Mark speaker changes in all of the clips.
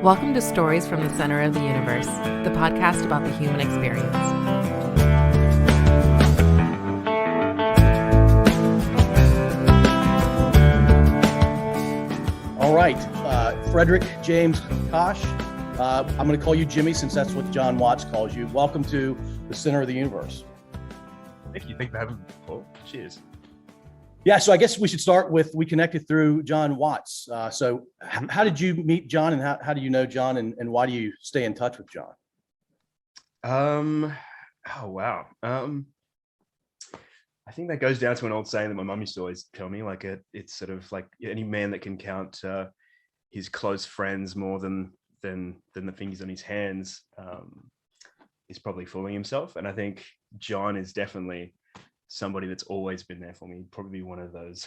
Speaker 1: Welcome to Stories from the Center of the Universe, the podcast about the human experience.
Speaker 2: All right, Frederick James Koch. I'm going to call you Jimmy since that's what John Watts calls you. Welcome to the Center of the Universe.
Speaker 3: Thank you. Thank you for having me, Paul. Cheers.
Speaker 2: Yeah, so I guess we should start with, we connected through John Watts. So how did you meet John, and how do you know John, and why do you stay in touch with John?
Speaker 3: Oh, wow. I think that goes down to an old saying that my mum used to always tell me, like it's sort of like any man that can count his close friends more than the fingers on his hands is probably fooling himself. And I think John is definitely somebody that's always been there for me, probably one of those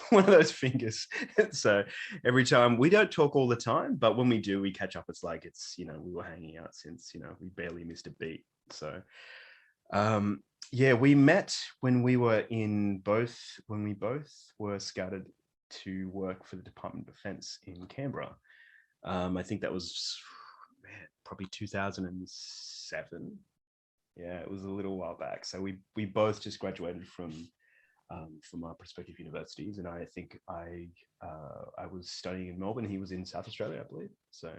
Speaker 3: fingers. So every time, we don't talk all the time, but when we do, we catch up. It's like we were hanging out since we barely missed a beat. So yeah, we met when we both were scouted to work for the Department of Defence in Canberra. I think that was probably 2007. Yeah, it was a little while back. So we both just graduated from our respective universities, and I think I was studying in Melbourne. He was in South Australia, I believe. So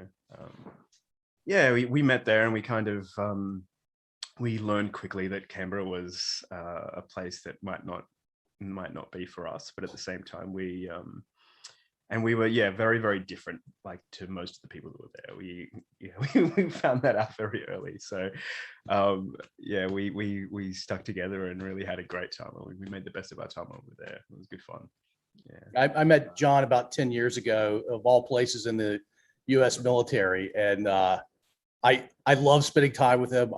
Speaker 3: yeah, we met there, and we kind of we learned quickly that Canberra was a place that might not be for us, but at the same time we were very, very different, like, to most of the people that were there. We found that out very early. So we stuck together and really had a great time. We made the best of our time over there. It was good fun. Yeah.
Speaker 2: I met John about 10 years ago, of all places, in the U.S. military, and I love spending time with him.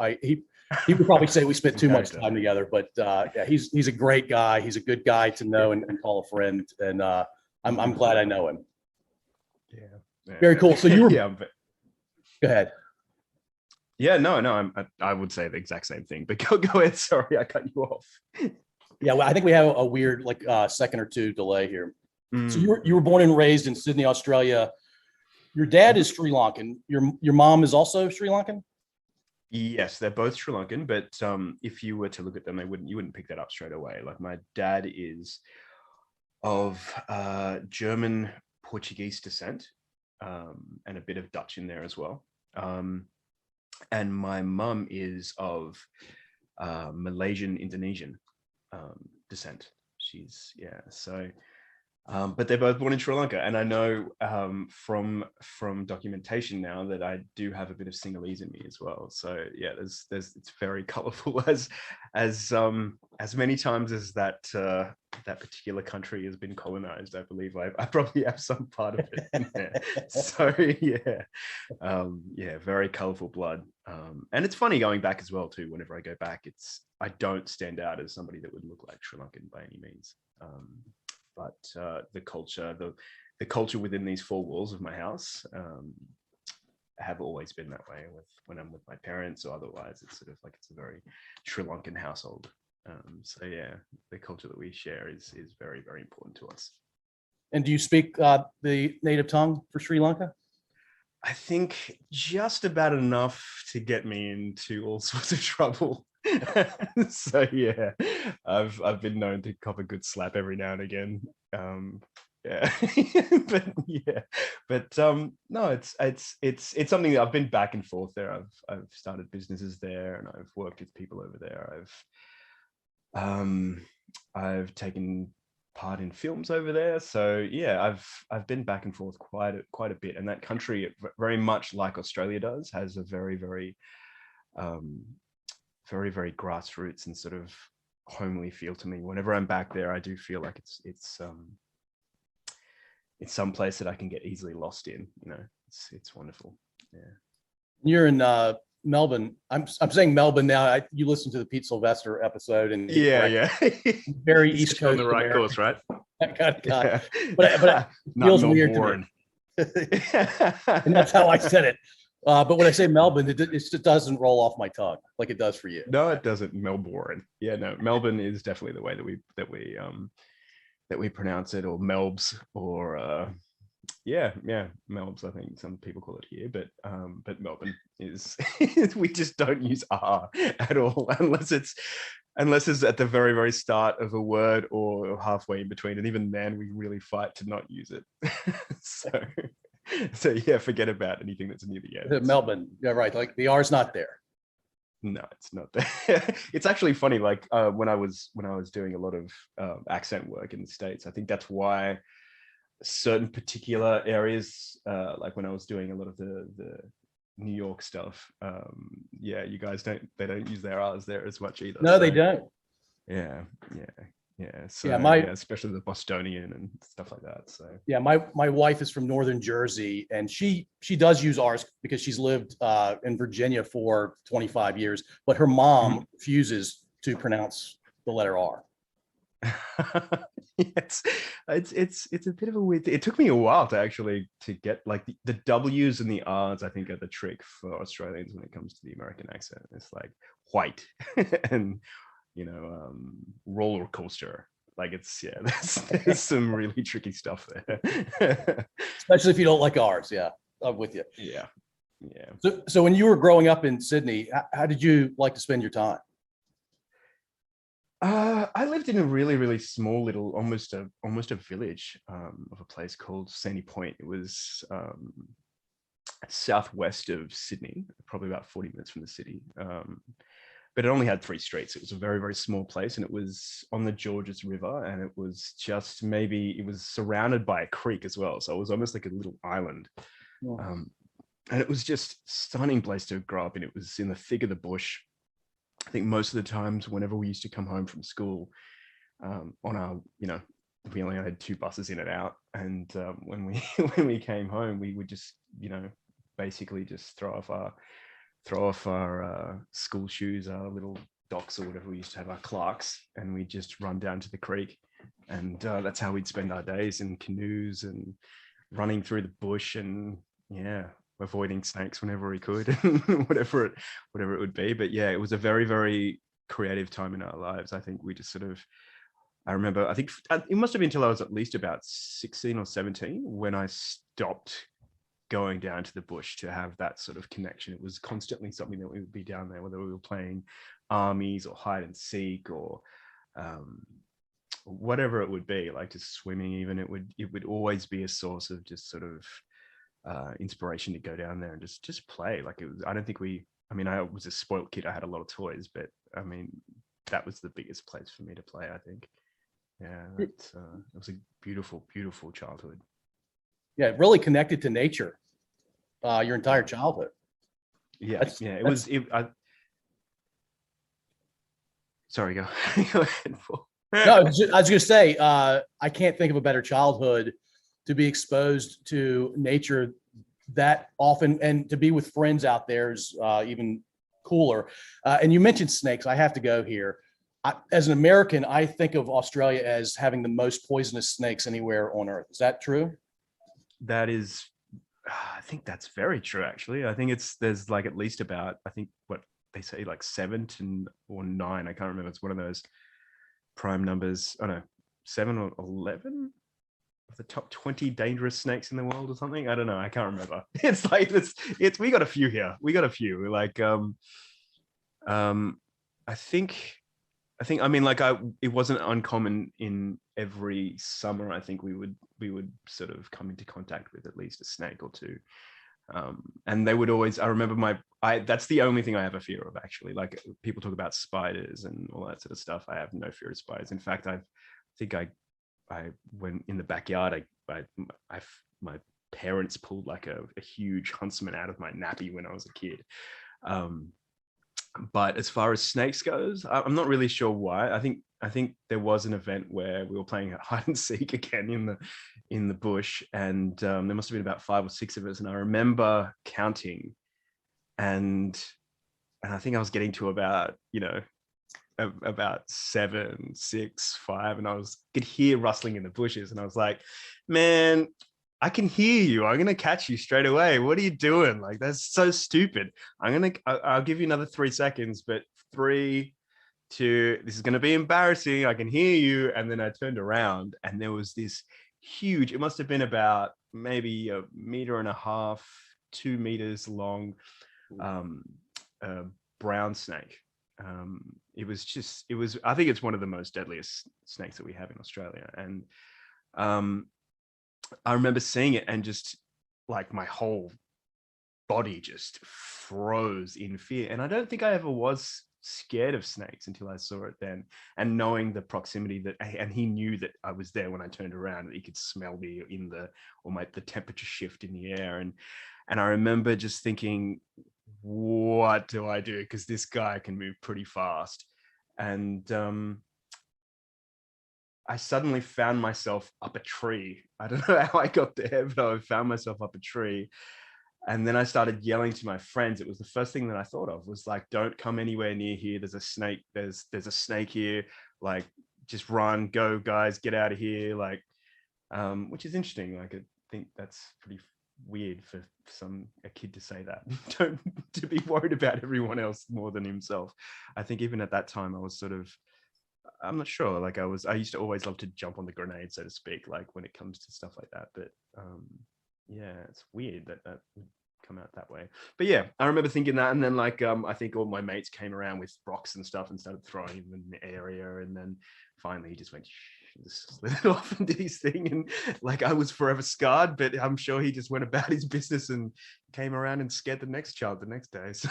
Speaker 2: He would probably say we spent too much time together, but yeah, he's a great guy. He's a good guy to know and call a friend, and I'm glad I know him.
Speaker 3: Yeah.
Speaker 2: Very cool. So you were.
Speaker 3: Yeah.
Speaker 2: Go ahead.
Speaker 3: Yeah. No. I would say the exact same thing. But go ahead. Sorry, I cut you off.
Speaker 2: Yeah. Well, I think we have a weird second or two delay here. So you were born and raised in Sydney, Australia. Your dad is Sri Lankan. Your mom is also Sri Lankan.
Speaker 3: Yes, they're both Sri Lankan, but if you were to look at them, you wouldn't pick that up straight away. Like, my dad is of German Portuguese descent, and a bit of Dutch in there as well. And my mum is of Malaysian Indonesian descent. But they're both born in Sri Lanka, and I know from documentation now that I do have a bit of Sinhalese in me as well. So yeah, there's it's very colourful, as many times as that particular country has been colonized. I believe I probably have some part of it in there. So yeah, very colourful blood, and it's funny going back as well too. Whenever I go back, I don't stand out as somebody that would look like Sri Lankan by any means. But the culture within these four walls of my house have always been that way. When I'm with my parents or otherwise, it's sort of like it's a very Sri Lankan household. So yeah, the culture that we share is very, very important to us.
Speaker 2: And do you speak the native tongue for Sri Lanka?
Speaker 3: I think just about enough to get me into all sorts of trouble. So yeah, I've been known to cop a good slap every now and again. Yeah, but no, it's something that I've been back and forth there. I've started businesses there, and I've worked with people over there. I've taken part in films over there. So yeah, I've been back and forth quite a bit, and that country, very much like Australia does, has a very, very very, very grassroots and sort of homely feel to me. Whenever I'm back there, I do feel like it's some place that I can get easily lost in. It's wonderful. Yeah.
Speaker 2: You're in Melbourne. I'm saying Melbourne now. You listened to the Pete Sylvester episode, and
Speaker 3: yeah,
Speaker 2: very East Coast
Speaker 3: on the right
Speaker 2: American.
Speaker 3: course, right?
Speaker 2: God. Yeah. But it feels weird to me. And that's how I said it. But when I say Melbourne, it just doesn't roll off my tongue like it does for you.
Speaker 3: No, it doesn't. Melbourne. Yeah, no, Melbourne is definitely the way that we pronounce it, or Melbs, or Yeah, Melbs, I think some people call it here, but Melbourne is we just don't use R at all unless it's at the very, very start of a word or halfway in between. And even then we really fight to not use it. so yeah, forget about anything that's near the end.
Speaker 2: Melbourne, yeah, right. Like the R's not there.
Speaker 3: No, it's not there. It's actually funny. Like when I was doing a lot of accent work in the States, I think that's why certain particular areas, like when I was doing a lot of the New York stuff, you guys they don't use their R's there as much either.
Speaker 2: No, they don't.
Speaker 3: Yeah. So especially the Bostonian and stuff like that. So
Speaker 2: yeah, my wife is from Northern Jersey, and she does use R's because she's lived in Virginia for 25 years, but her mom refuses to pronounce the letter R.
Speaker 3: it's a bit of a weird thing. It took me a while to get like the W's and the R's. I think are the trick for Australians when it comes to the American accent. It's like white and roller coaster. Like there's some really tricky stuff there.
Speaker 2: Especially if you don't like R's. Yeah, I'm with you.
Speaker 3: Yeah.
Speaker 2: So when you were growing up in Sydney, how did you like to spend your time?
Speaker 3: I lived in a really, really small little, almost a village of a place called Sandy Point. It was southwest of Sydney, probably about 40 minutes from the city. But it only had 3 streets. It was a very, very small place, and it was on the Georges River, and it was just it was surrounded by a creek as well. So it was almost like a little island.
Speaker 2: Yeah.
Speaker 3: And it was just a stunning place to grow up in. It was in the thick of the bush. I think most of the times whenever we used to come home from school on our, we only had 2 buses in and out. And when we came home, we would just, basically just throw off our school shoes, our little docks or whatever we used to have, our Clarks, and we'd just run down to the creek. And that's how we'd spend our days in canoes and running through the bush and avoiding snakes whenever we could, whatever it would be. But yeah, it was a very, very creative time in our lives. I think we just I remember, I think it must have been until I was at least about 16 or 17 when I stopped going down to the bush to have that sort of connection. It was constantly something that we would be down there, whether we were playing armies or hide and seek or whatever it would be, like just swimming even. It would always be a source of just sort of inspiration to go down there and just play. Like it was, I don't think I was a spoiled kid. I had a lot of toys, but I mean, that was the biggest place for me to play, I think. Yeah, it was a beautiful, beautiful childhood.
Speaker 2: Yeah, it really connected to nature your entire childhood.
Speaker 3: Sorry, go ahead.
Speaker 2: No, I was going to say, I can't think of a better childhood to be exposed to nature that often, and to be with friends out there is even cooler. And you mentioned snakes. I have to go here. As an American, I think of Australia as having the most poisonous snakes anywhere on Earth. Is that true?
Speaker 3: That is, I think that's very true, actually. I think there's like at least about, I think what they say, like 7 or 9. I can't remember. It's one of those prime numbers. Oh no, 7 or 11 of the top 20 dangerous snakes in the world or something. I don't know. I can't remember. It's like we got a few here. We got a few. We're like, I mean, like it wasn't uncommon in every summer. I think we would sort of come into contact with at least a snake or 2. And they would always, I remember that's the only thing I have a fear of, actually. Like people talk about spiders and all that sort of stuff. I have no fear of spiders. In fact, I went in the backyard, my parents pulled like a huge huntsman out of my nappy when I was a kid. But as far as snakes goes, I'm not really sure why. I think there was an event where we were playing hide and seek again in the bush, and there must have been about 5 or 6 of us. And I remember counting, and I think I was getting to about 7, 6, 5, and I could hear rustling in the bushes, and I was like, man, I can hear you. I'm going to catch you straight away. What are you doing? Like, that's so stupid. I'll give you another 3 seconds, but 3, 2, this is going to be embarrassing. I can hear you. And then I turned around and there was this huge. It must have been about maybe 1.5 meters, 2 meters long, a brown snake. I think it's one of the most deadliest snakes that we have in Australia. And I remember seeing it and just like my whole body just froze in fear. And I don't think I ever was scared of snakes until I saw it then, and knowing the proximity and he knew that I was there when I turned around, that he could smell me the temperature shift in the air. And I remember just thinking, what do I do? Because this guy can move pretty fast. And I suddenly found myself up a tree. I don't know how I got there, but I found myself up a tree. And then I started yelling to my friends. It was the first thing that I thought of, was like, don't come anywhere near here. There's a snake. There's a snake here. Like, just run, go, guys, get out of here. Like, which is interesting. Like, I think that's pretty weird for a kid to say that. To be worried about everyone else more than himself. I think even at that time, I was sort of, I'm not sure. Like, I used to always love to jump on the grenade, so to speak, like when it comes to stuff like that. But yeah, it's weird that would come out that way. But yeah, I remember thinking that. And then like, I think all my mates came around with rocks and stuff and started throwing them in the area. And then finally he just went, just slid off and did his thing. And like, I was forever scarred, but I'm sure he just went about his business and came around and scared the next child the next day. So,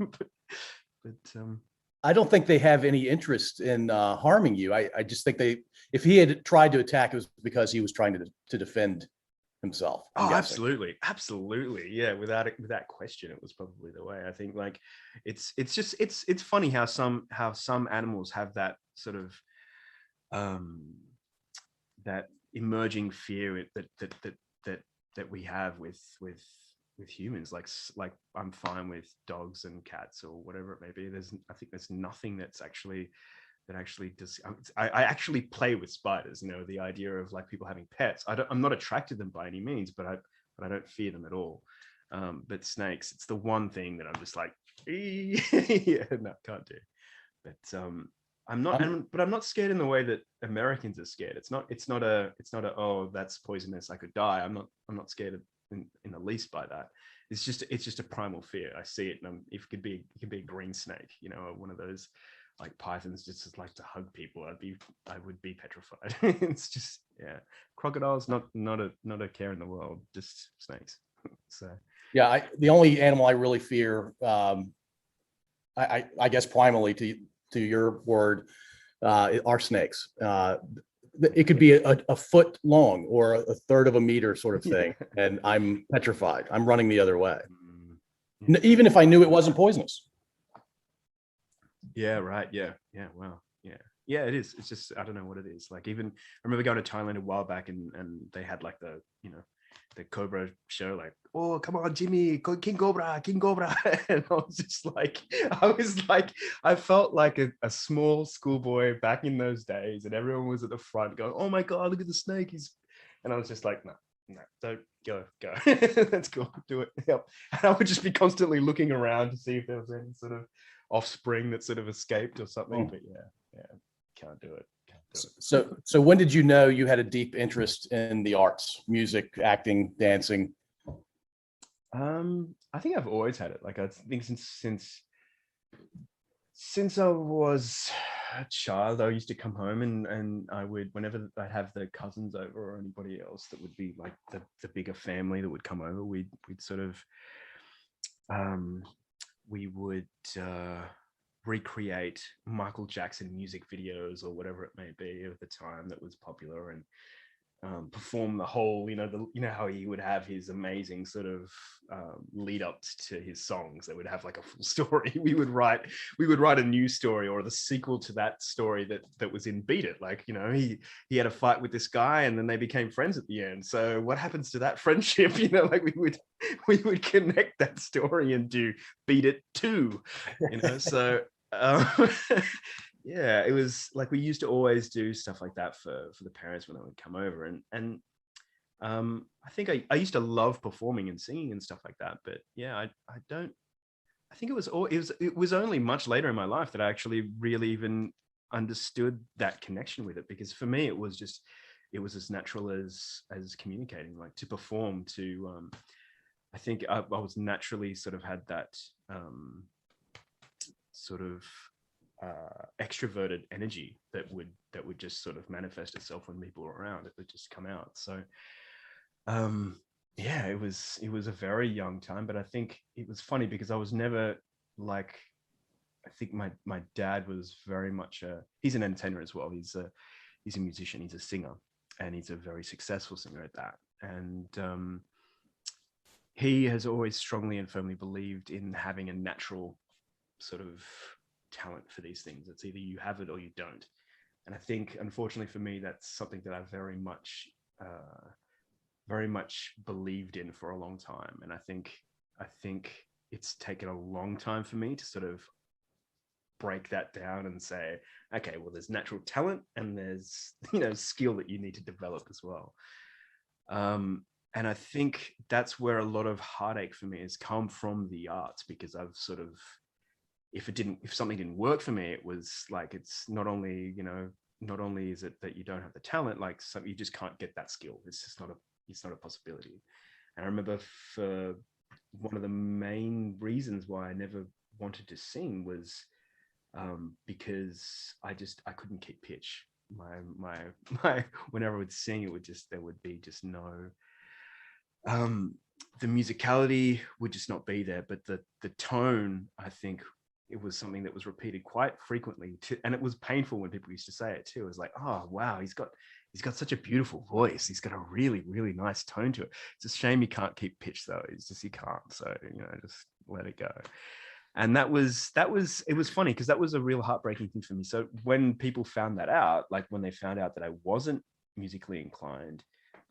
Speaker 3: but
Speaker 2: I don't think they have any interest in harming you. I just think if he had tried to attack, it was because he was trying to defend himself.
Speaker 3: Oh, absolutely. Yeah. Without question, it was probably the way. I think like it's funny how some animals have that sort of that emerging fear that we have with humans. Like I'm fine with dogs and cats or whatever it may be. I think there's nothing that actually does. I actually play with spiders, the idea of like people having pets. I'm not attracted to them by any means, but I don't fear them at all. But snakes, it's the one thing that I'm just like, yeah, no, can't do. But I'm not scared in the way that Americans are scared. It's not a oh, that's poisonous, I could die. I'm not scared in the least by that. It's just a primal fear. I see it, and it could be a green snake, one of those like pythons just like to hug people. I would be petrified. It's just, yeah, crocodiles not a care in the world, just snakes. So
Speaker 2: yeah, the only animal I really fear, I guess primally to your word, are snakes. It could be a foot long or a third of a meter sort of thing, yeah. And I'm petrified. I'm running the other way, even if I knew it wasn't poisonous.
Speaker 3: Yeah, right. Yeah. Wow. Yeah, it is. It's just, I don't know what it is. Like, even I remember going to Thailand a while back, and they had like the Cobra show, like, oh, come on, Jimmy, King Cobra. And I was like, I felt like a small schoolboy back in those days, and everyone was at the front going, oh my God, look at the snake. And I was just like, no, don't go. Let's go, do it. Yep. And I would just be constantly looking around to see if there was any sort of offspring that sort of escaped or something. But yeah, can't do it.
Speaker 2: So when did you know you had a deep interest in the arts, music, acting, dancing?
Speaker 3: I think I've always had it. Like, I think since I was a child, I used to come home and I would, whenever I'd have the cousins over or anybody else that would be like the bigger family that would come over, we'd sort of we would recreate Michael Jackson music videos or whatever it may be of the time that was popular, and perform the whole, how he would have his amazing sort of lead ups to his songs that would have like a full story. We would write a new story or the sequel to that story that was in Beat It. Like, he had a fight with this guy and then they became friends at the end. So what happens to that friendship? Like we would connect that story and do Beat It 2, so yeah, it was like we used to always do stuff like that for the parents when they would come over, and I think I used to love performing and singing and stuff like that. But yeah, I think it was only much later in my life that I actually really even understood that connection with it, because for me it was just it was as natural as communicating, like to perform, to I think I was naturally sort of had that sort of extroverted energy that would just sort of manifest itself when people were around. It would just come out. So yeah, it was a very young time, but I think it was funny because I was never like, I think my dad was very much he's an entertainer as well. He's a musician, he's a singer, and he's a very successful singer at that. And he has always strongly and firmly believed in having a natural sort of talent for these things. It's either you have it or you don't. And I think, unfortunately for me, that's something that I very much believed in for a long time. And I think it's taken a long time for me to sort of break that down and say, okay, well, there's natural talent and there's, skill that you need to develop as well. And I think that's where a lot of heartache for me has come from the arts, because I've sort of, if something didn't work for me, it was like, it's not only is it that you don't have the talent, like you just can't get that skill. It's just not a possibility. And I remember for one of the main reasons why I never wanted to sing was because I couldn't keep pitch. My whenever I would sing, there would be just no, the musicality would just not be there, but the tone, I think it was something that was repeated quite frequently and it was painful when people used to say it too. It was like, oh wow, he's got such a beautiful voice, he's got a really, really nice tone to it. It's a shame he can't keep pitch though. It's just, he can't. So, just let it go. And it was funny because that was a real heartbreaking thing for me. So when people found that out, like when they found out that I wasn't musically inclined,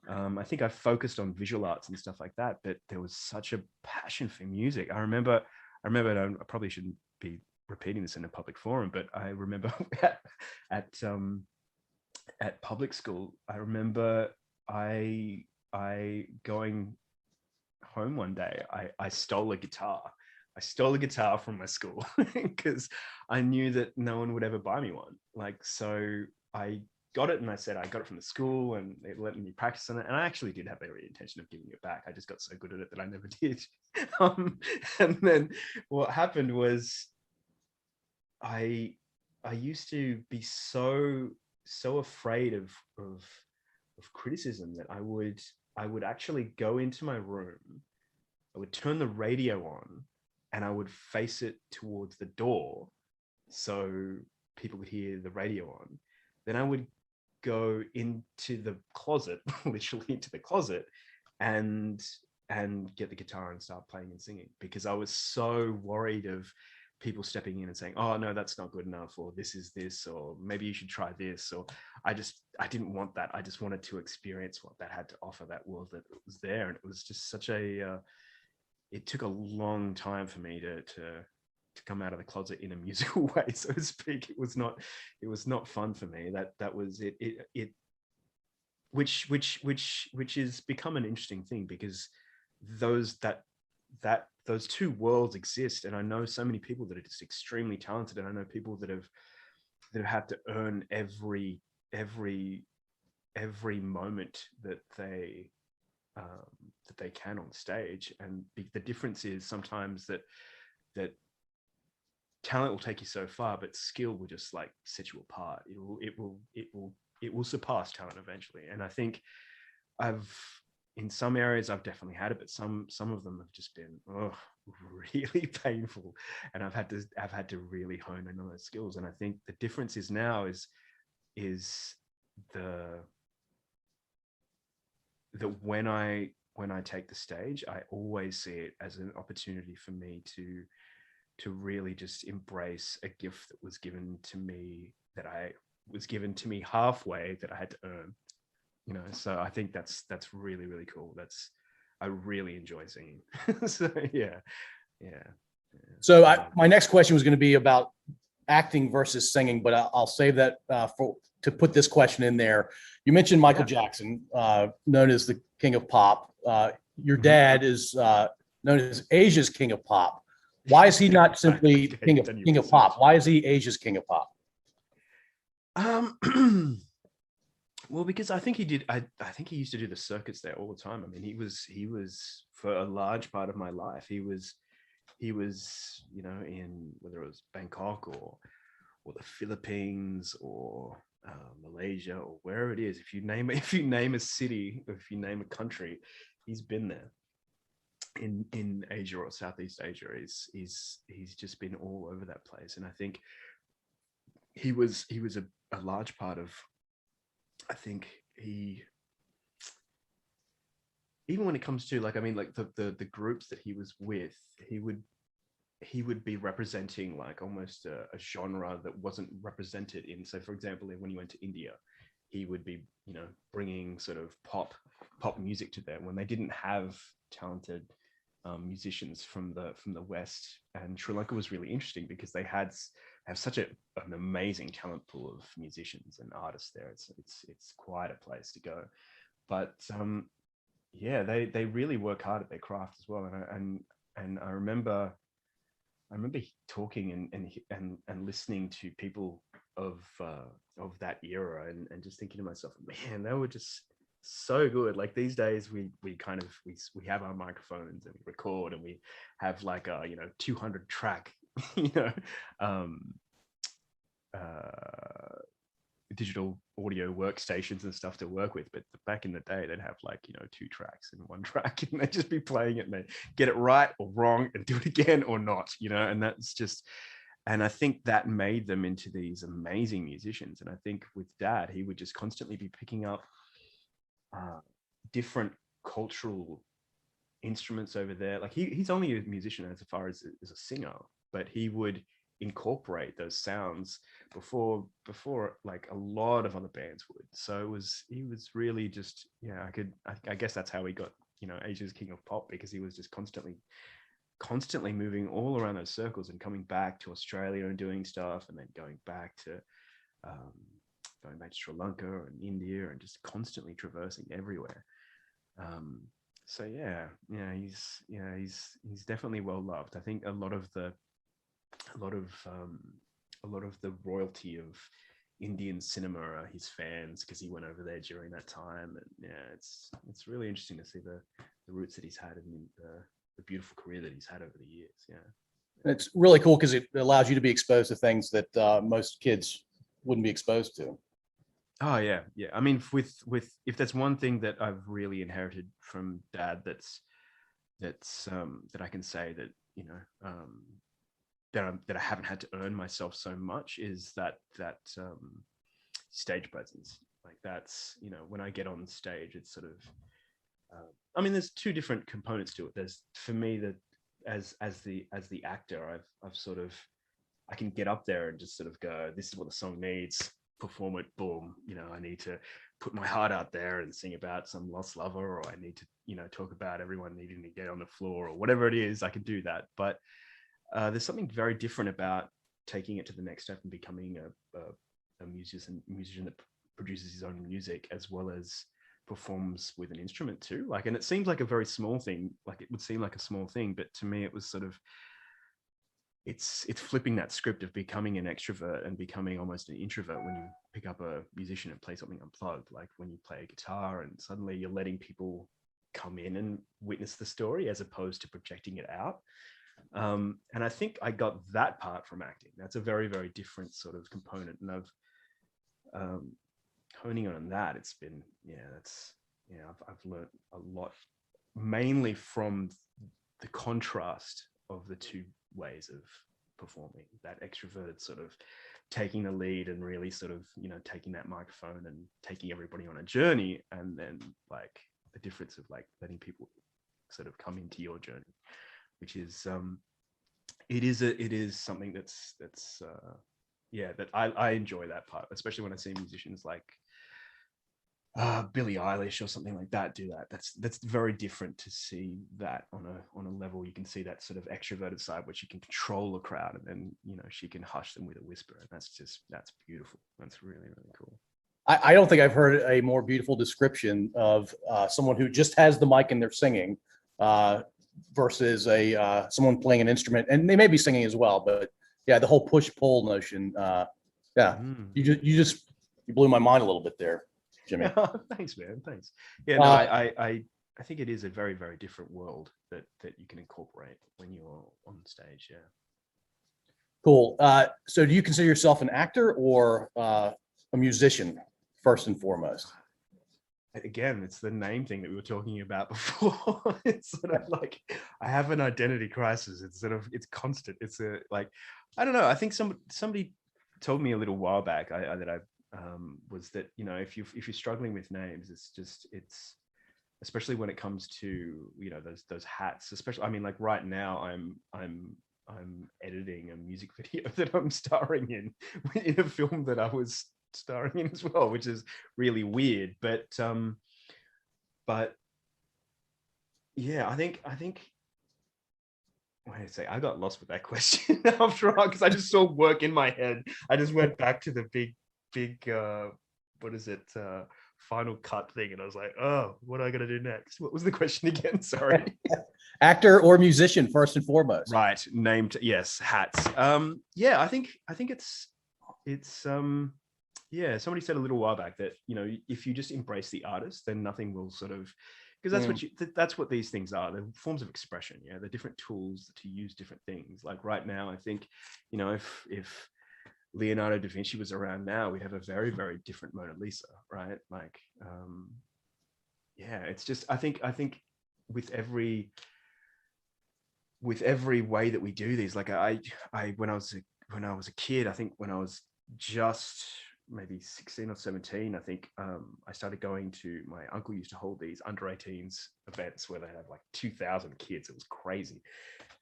Speaker 3: I think I focused on visual arts and stuff like that, but there was such a passion for music. I remember, and I probably shouldn't be repeating this in a public forum, but I remember at public school, I remember I going home one day, I stole a guitar. I stole a guitar from my school because I knew that no one would ever buy me one. Like, so I got it and I said, I got it from the school and it let me practice on it. And I actually did have every intention of giving it back. I just got so good at it that I never did. And then what happened was I used to be so afraid of criticism that I would actually go into my room, I would turn the radio on, and I would face it towards the door so people could hear the radio on. Then I would go into the closet, literally into the closet, and get the guitar and start playing and singing, because I was so worried of people stepping in and saying, oh no, that's not good enough, or this is this, or maybe you should try this. Or I didn't want that. I just wanted to experience what that had to offer, that world that was there. And it was just such it took a long time for me to come out of the closet in a musical way, so to speak. It was not fun for me. That was it which has become an interesting thing, because those two worlds exist. And I know so many people that are just extremely talented, and I know people that have had to earn every moment that they can on stage. And the difference is sometimes that talent will take you so far, but skill will just like set you apart. It will surpass talent eventually. And I think in some areas I've definitely had it, but some of them have just been really painful, and I've had to really hone in on those skills. And I think the difference is now is that when I take the stage, I always see it as an opportunity for me to really just embrace a gift that was given to me, halfway, that I had to earn. So I think that's really, really cool. I really enjoy singing. So yeah.
Speaker 2: So my next question was going to be about acting versus singing, but I'll save that to put this question in there. You mentioned Michael Jackson, known as the King of Pop. Your dad is known as Asia's King of Pop. Why is he not simply King of Pop? Why is he Asia's King of Pop?
Speaker 3: Well, because I think he did. I think he used to do the circuits there all the time. I mean, he was for a large part of my life. He was, you know, in whether it was Bangkok or the Philippines or Malaysia or wherever it is. If you name a city, or if you name a country, he's been there. In Asia or Southeast Asia, he's just been all over that place. And I think he was a large part of, I think he, even when it comes to like, I mean, like the groups that he was with, he would be representing like almost a genre that wasn't represented in. So for example, when he went to India, he would be, you know, bringing sort of pop music to them when they didn't have talented musicians from the West. And Sri Lanka was really interesting because they have such an amazing talent pool of musicians and artists there. It's quite a place to go. But yeah, they really work hard at their craft as well. And I remember talking and listening to people of that era and just thinking to myself, man, they were just so good. Like these days we have our microphones and we record and we have like a, you know, 200 track, you know, digital audio workstations and stuff to work with. But back in the day, they'd have like, you know, 2 tracks and 1 track, and they'd just be playing it and they get it right or wrong and do it again or not, you know. And that's just, and I think that made them into these amazing musicians. And I think with Dad, he would just constantly be picking up different cultural instruments over there. Like he's only a musician as far as a singer, but he would incorporate those sounds before like a lot of other bands would. So he was really just, yeah, I guess that's how he got, you know, Asia's King of Pop, because he was just constantly moving all around those circles and coming back to Australia and doing stuff, and then going back to Sri Lanka and India, and just constantly traversing everywhere. So he's definitely well loved. I think a lot of the royalty of Indian cinema are his fans, because he went over there during that time. And yeah, it's really interesting to see the roots that he's had and the beautiful career that he's had over the years. Yeah,
Speaker 2: it's really cool because it allows you to be exposed to things that most kids wouldn't be exposed to.
Speaker 3: Oh yeah. I mean, with if there's one thing that I've really inherited from Dad, that's that I can say that, you know, that I haven't had to earn myself so much, is that stage presence. Like that's, you know, when I get on stage, it's sort of, I mean, there's 2 different components to it. There's, for me, that as the actor, I've sort of, I can get up there and just sort of go, this is what the song needs, perform it, boom. You know, I need to put my heart out there and sing about some lost lover, or I need to, you know, talk about everyone needing to get on the floor, or whatever it is. I can do that. But there's something very different about taking it to the next step and becoming a musician that produces his own music, as well as performs with an instrument too. Like, and it seems like a very small thing, like it would seem like a small thing, but to me it was sort of, it's flipping that script of becoming an extrovert and becoming almost an introvert when you pick up a musician and play something unplugged. Like when you play a guitar and suddenly you're letting people come in and witness the story, as opposed to projecting it out. And I think I got that part from acting. That's a very, very different sort of component. And I've honing on that, it's been, I've learned a lot, mainly from the contrast of the 2 ways of performing. That extroverted sort of taking the lead and really sort of, you know, taking that microphone and taking everybody on a journey, and then like the difference of like letting people sort of come into your journey, which is it is something that's that I enjoy that part, especially when I see musicians like Billie Eilish or something like that do that. That's very different to see that on a level. You can see that sort of extroverted side, where she can control the crowd, and then, you know, she can hush them with a whisper, and that's beautiful. That's really, really cool.
Speaker 2: I don't think I've heard a more beautiful description of someone who just has the mic and they're singing versus someone playing an instrument, and they may be singing as well, but yeah, the whole push-pull notion. You blew my mind a little bit there. Jimmy.
Speaker 3: Thanks, man. Thanks. Yeah, no, I think it is a very, very different world that you can incorporate when you're on stage. Yeah.
Speaker 2: Cool. So do you consider yourself an actor or a musician first and foremost?
Speaker 3: Again, it's the name thing that we were talking about before. It's sort of like I have an identity crisis. It's constant. It's I don't know. I think somebody told me a little while back was that, you know, if you're struggling with names, it's especially when it comes to, you know, those hats, especially, I mean, like right now I'm editing a music video that I'm starring in a film that I was starring in as well, which is really weird. But yeah, I think wait a sec, I got lost with that question after all, because I just saw work in my head. I just went back to the big what is it, final cut thing, and I was like, oh, what am I gonna do next? What was the question again? Sorry.
Speaker 2: Actor or musician first and foremost?
Speaker 3: Right, named, yes, hats. Yeah, I think it's yeah, somebody said a little while back that, you know, if you just embrace the artist, then nothing will sort of, because that's what these things are. They're forms of expression. Yeah, they're different tools to use different things. Like right now, I think, you know, if Leonardo da Vinci was around now, we'd have a very, very different Mona Lisa, right? Like, yeah, it's just, I think with every way that we do these, like I when I was a kid, I think when I was just maybe 16 or 17, I think I started going to, my uncle used to hold these under 18s events where they had like 2,000 kids. It was crazy.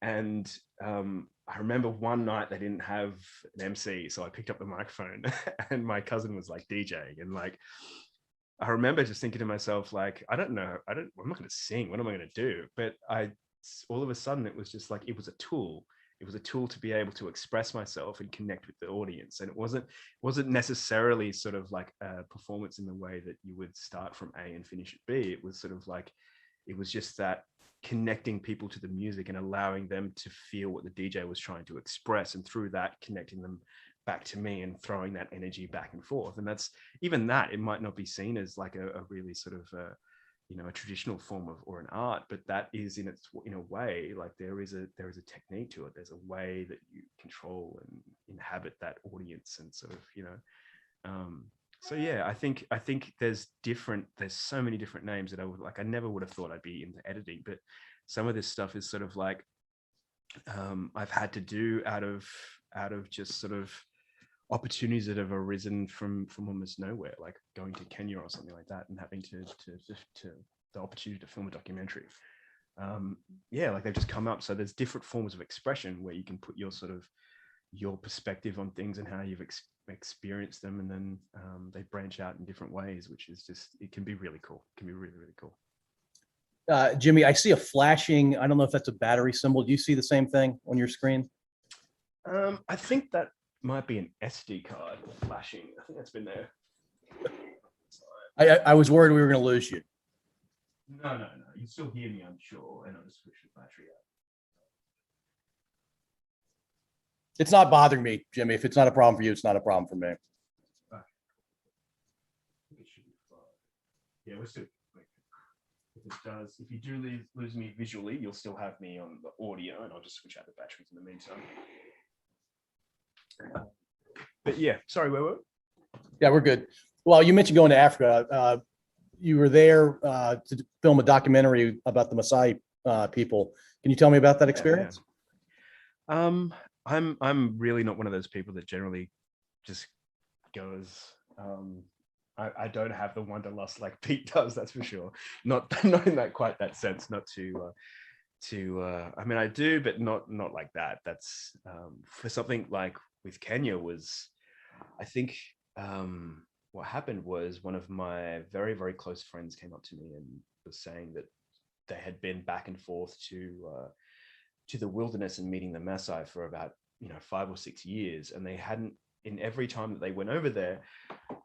Speaker 3: And I remember one night they didn't have an MC, so I picked up the microphone and my cousin was like DJing, and like I remember just thinking to myself, like, I'm not going to sing. What am I going to do? But all of a sudden it was just like, it was a tool. It was a tool to be able to express myself and connect with the audience. And it wasn't necessarily sort of like a performance in the way that you would start from A and finish at B. It was sort of like, it was just that connecting people to the music and allowing them to feel what the DJ was trying to express, and through that connecting them back to me and throwing that energy back and forth. And that's, even that, it might not be seen as like a really sort of you know, a traditional form of, or an art, but that is in a way, like there is a technique to it. There's a way that you control and inhabit that audience, and sort of, you know, so yeah, I think there's so many different names that I never would have thought I'd be into editing, but some of this stuff is sort of like I've had to do out of just sort of opportunities that have arisen from almost nowhere, like going to Kenya or something like that, and having to the opportunity to film a documentary. Yeah, like they've just come up. So there's different forms of expression where you can put your sort of your perspective on things and how you've experienced them, and then they branch out in different ways, which is just, it can be really cool. It can be really, really cool.
Speaker 2: Jimmy, I see a flashing, I don't know if that's a battery symbol. Do you see the same thing on your screen?
Speaker 3: I think that might be an SD card flashing. I think that's been there.
Speaker 2: I was worried we were going to lose you.
Speaker 3: No. You still hear me, I'm sure. And I'll just switch the battery out.
Speaker 2: It's not bothering me, Jimmy. If it's not a problem for you, it's not a problem for me.
Speaker 3: Okay. It should be fine. Yeah, we're still. If you do lose me visually, you'll still have me on the audio, and I'll just switch out the batteries in the meantime. But yeah, sorry, where were we?
Speaker 2: Yeah, we're good. Well, you mentioned going to Africa. You were there to film a documentary about the Maasai people. Can you tell me about that experience?
Speaker 3: Yeah. I'm really not one of those people that generally just goes. I don't have the wanderlust like Pete does, that's for sure. Not in that quite that sense. Not to I mean, I do, but not like that. That's for something like with Kenya was, I think what happened was one of my very, very close friends came up to me and was saying that they had been back and forth to the wilderness and meeting the Maasai for about 5 or 6 years, and they hadn't, in every time that they went over there,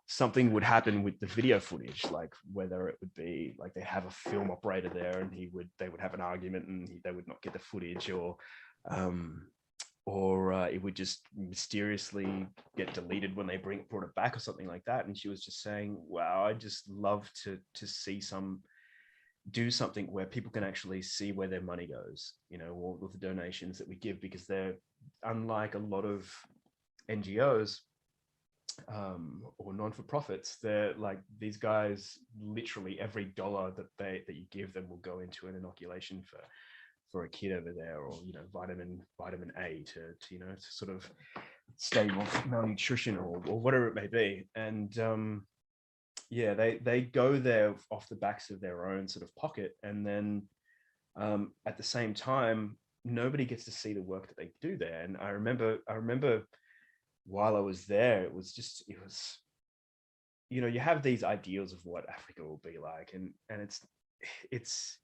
Speaker 3: something would happen with the video footage, like whether it would be like they have a film operator there and they would have an argument and they would not get the footage, or it would just mysteriously get deleted when they brought it back or something like that. And she was just saying, wow, I just love to see do something where people can actually see where their money goes, you know, or with the donations that we give, because they're, unlike a lot of NGOs or non-for-profits, they're like, these guys, literally every dollar that you give them will go into an inoculation for a kid over there, or, you know, vitamin A to you know, to sort of stave off malnutrition or whatever it may be. And yeah, they go there off the backs of their own sort of pocket, and then at the same time, nobody gets to see the work that they do there. And I remember while I was there, it was, you know, you have these ideals of what Africa will be like, and it's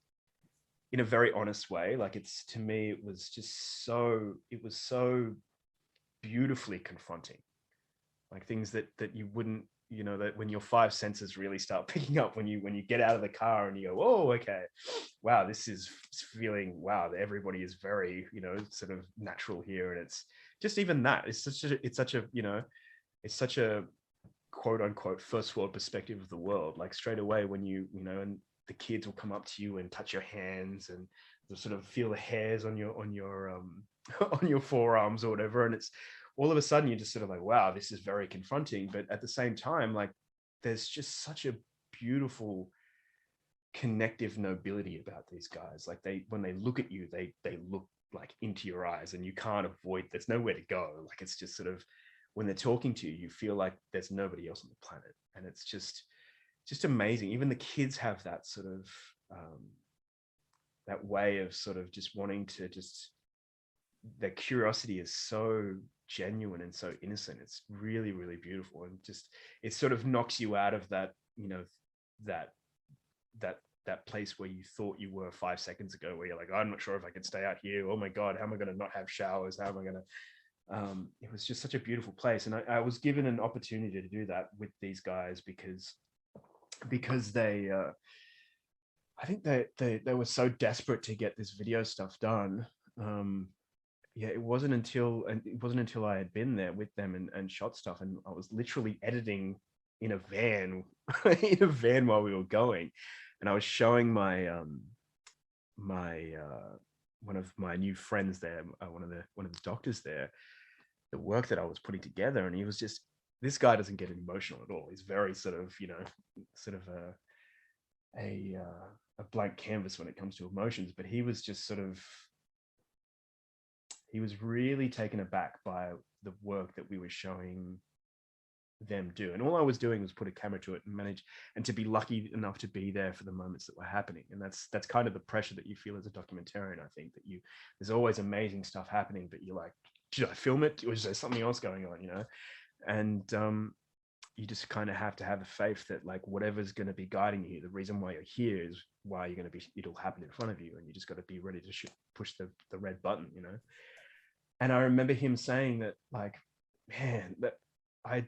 Speaker 3: in a very honest way, like, it's, to me, it was so beautifully confronting, like things that you wouldn't, you know, that when your five senses really start picking up when you get out of the car and you go, oh, okay, wow, this is feeling, wow, everybody is very, you know, sort of natural here. And it's just, even that, it's such a you know, it's such a quote unquote first world perspective of the world. Like, straight away when you know, and the kids will come up to you and touch your hands, and they'll sort of feel the hairs on your on your forearms or whatever. And it's, all of a sudden you're just sort of like, wow, this is very confronting. But at the same time, like, there's just such a beautiful connective nobility about these guys. Like, when they look at you, they look like into your eyes, and you can't avoid, there's nowhere to go. Like, it's just sort of, when they're talking to you, you feel like there's nobody else on the planet. And it's just amazing. Even the kids have that sort of that way of sort of just wanting to just, their curiosity is so genuine and so innocent. It's really, really beautiful. And just, it sort of knocks you out of that, you know, that place where you thought you were 5 seconds ago, where you're like, I'm not sure if I can stay out here. Oh my God, how am I going to not have showers? How am I going to, it was just such a beautiful place. And I was given an opportunity to do that with these guys because they, I think they were so desperate to get this video stuff done. Yeah, it wasn't until I had been there with them and shot stuff, and I was literally editing in a van while we were going, and I was showing my one of my new friends there, one of the doctors there, the work that I was putting together. And he was just, this guy doesn't get emotional at all. He's very sort of, you know, sort of a blank canvas when it comes to emotions. But he was just sort of, he was really taken aback by the work that we were showing them do. And all I was doing was put a camera to it and manage, and to be lucky enough to be there for the moments that were happening. And that's kind of the pressure that you feel as a documentarian. I think that there's always amazing stuff happening, but you're like, should I film it? Or is there something else going on, you know? And you just kind of have to have the faith that, like, whatever's going to be guiding you, the reason why you're here is why you're going to be, it'll happen in front of you. And you just got to be ready to push the red button, you know? And I remember him saying that, like, man, that I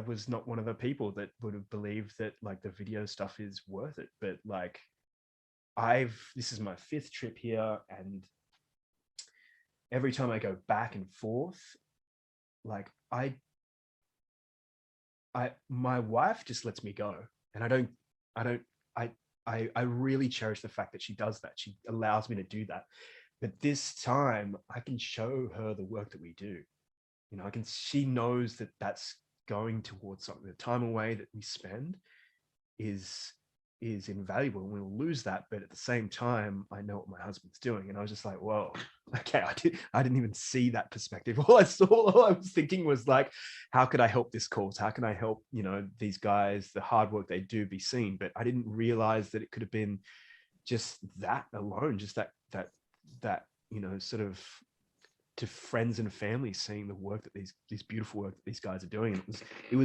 Speaker 3: was not one of the people that would have believed that, like, the video stuff is worth it. But, like, this is my 5th trip here, and every time I go back and forth, like, my wife just lets me go. And I really cherish the fact that she does that. She allows me to do that. But this time I can show her the work that we do. You know, she knows that that's going towards something. The time away that we spend is invaluable, and we'll lose that. But at the same time, I know what my husband's doing. And I was just like, whoa, okay, I didn't even see that perspective. All I was thinking was, like, how could I help this cause? How can I help, you know, these guys, the hard work they do, be seen? But I didn't realize that it could have been just that alone, just that, you know, sort of, to friends and family, seeing the work that these beautiful work that these guys are doing. And it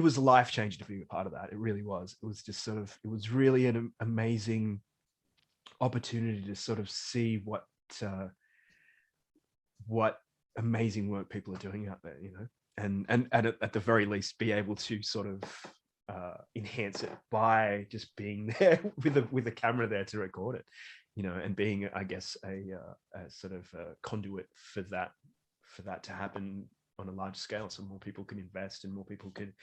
Speaker 3: was life-changing to be a part of that. It really was. It was just sort of, it was really an amazing opportunity to sort of see what amazing work people are doing out there, you know, and at the very least be able to sort of enhance it by just being there with a camera there to record it. and being, I guess, a sort of a conduit for that to happen on a large scale, so more people can invest and more people could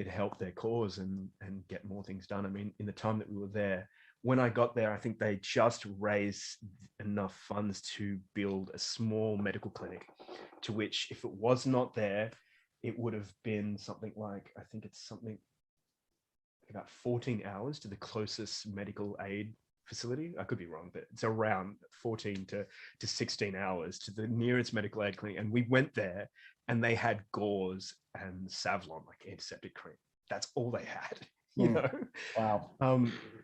Speaker 3: help their cause and get more things done. I mean, in the time that we were there, when I got there, I think they just raised enough funds to build a small medical clinic, to which, if it was not there, it would have been something like, I think it's something about 14 hours to the closest medical aid facility. I could be wrong, but it's around 14 to 16 hours to the nearest medical aid clinic. And we went there and they had gauze and Savlon, like antiseptic cream. That's all they had, you know?
Speaker 2: Wow.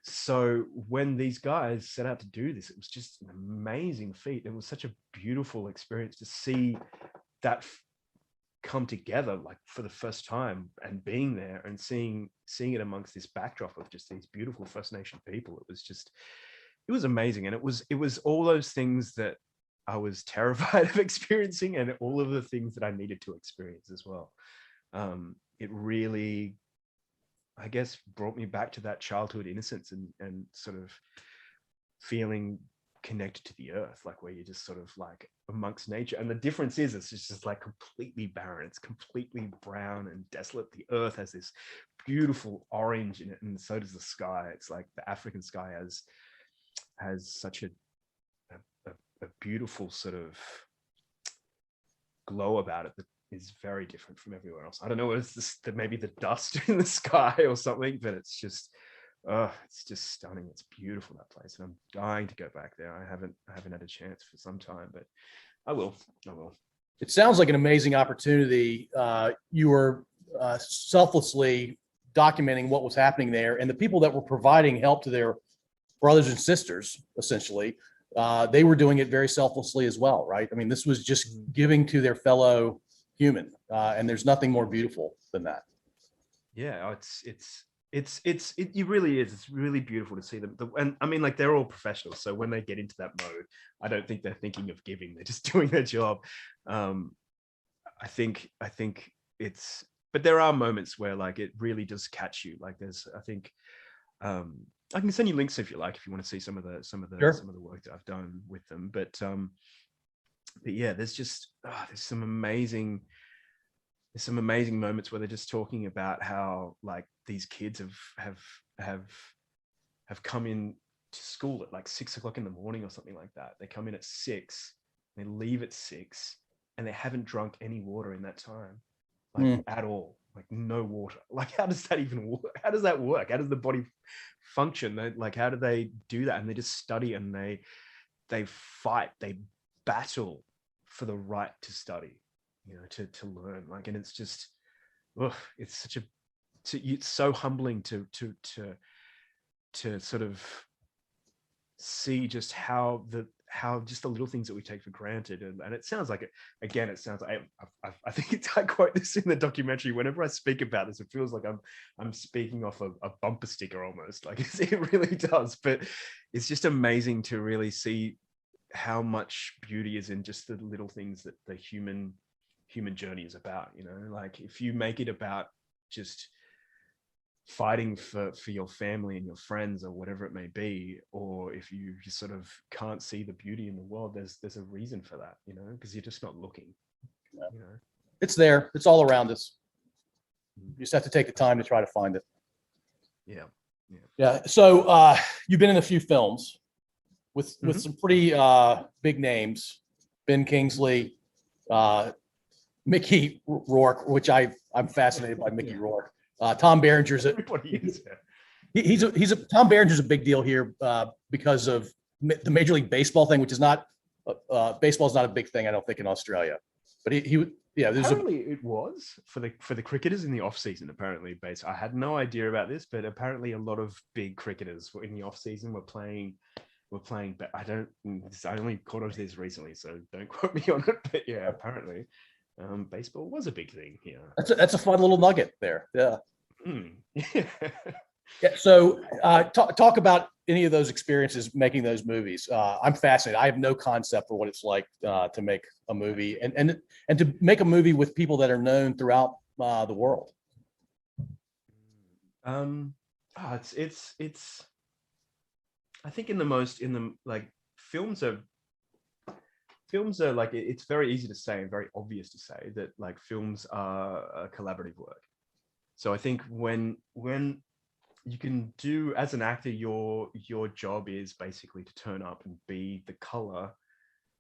Speaker 3: So when these guys set out to do this, it was just an amazing feat. It was such a beautiful experience to see that come together, like for the first time, and being there and seeing it amongst this backdrop of just these beautiful First Nation people. It was amazing. And it was all those things that I was terrified of experiencing, and all of the things that I needed to experience as well. It really, I guess, brought me back to that childhood innocence and sort of feeling connected to the earth, like where you're just sort of like amongst nature. And the difference is it's just like completely barren. It's completely brown and desolate. The earth has this beautiful orange in it, and so does the sky. It's like the African sky has such a beautiful sort of glow about it that is very different from everywhere else. I don't know what it's this, that maybe the dust in the sky or something, but it's just stunning. It's beautiful, that place, and I'm dying to go back there. I haven't had a chance for some time, but I will.
Speaker 2: It sounds like an amazing opportunity. You were selflessly documenting what was happening there, and the people that were providing help to their brothers and sisters, essentially, they were doing it very selflessly as well, right? I mean, this was just giving to their fellow human, and there's nothing more beautiful than that.
Speaker 3: Yeah, it really is. It's really beautiful to see them. And I mean, like, they're all professionals, so when they get into that mode, I don't think they're thinking of giving. They're just doing their job. I think it's, but there are moments where like it really does catch you. Like I think I can send you links if you like, if you want to see some of the
Speaker 2: Sure.
Speaker 3: some of the work that I've done with them. But yeah, there's just there's some amazing moments where they're just talking about how like these kids have come in to school at like 6 o'clock in the morning or something like that. They come in at 6, they leave at 6, and they haven't drunk any water in that time, like at all. Like no water. Like, how does that even work? How does that work? How does the body function? Like, how do they do that? And they just study and they fight, they battle for the right to study, you know, to learn. Like, and it's just, it's such a, it's so humbling to sort of see just how just the little things that we take for granted. And it sounds like, again, it sounds like I think I quote this in the documentary. Whenever I speak about this, it feels like I'm speaking off a bumper sticker almost. Like it really does. But it's just amazing to really see how much beauty is in just the little things that the human journey is about. You know, like if you make it about just fighting for your family and your friends or whatever it may be, or if you just sort of can't see the beauty in the world, there's a reason for that, you know, because you're just not looking.
Speaker 2: Yeah.
Speaker 3: You know,
Speaker 2: it's there, it's all around us. You just have to take the time to try to find it. Yeah. So you've been in a few films with some pretty big names: Ben Kingsley, Mickey Rourke, which I'm fascinated by Mickey Rourke. Tom Berenger's Tom Berenger's a big deal here because of the Major League Baseball thing, which is not baseball is not a big thing, I don't think, in Australia. But apparently
Speaker 3: it was for the cricketers in the off season. Apparently, I had no idea about this, but apparently a lot of big cricketers in the off season were playing. But I only caught on to this recently, so don't quote me on it. But yeah, apparently. Baseball was a big thing here.
Speaker 2: That's a fun little nugget there. Yeah.
Speaker 3: Yeah.
Speaker 2: So talk about any of those experiences making those movies. I'm fascinated. I have no concept for what it's like to make a movie and to make a movie with people that are known throughout the world.
Speaker 3: It's I think in the films are like, it's very easy to say and very obvious to say that like films are a collaborative work. So I think when you can do, as an actor, your job is basically to turn up and be the color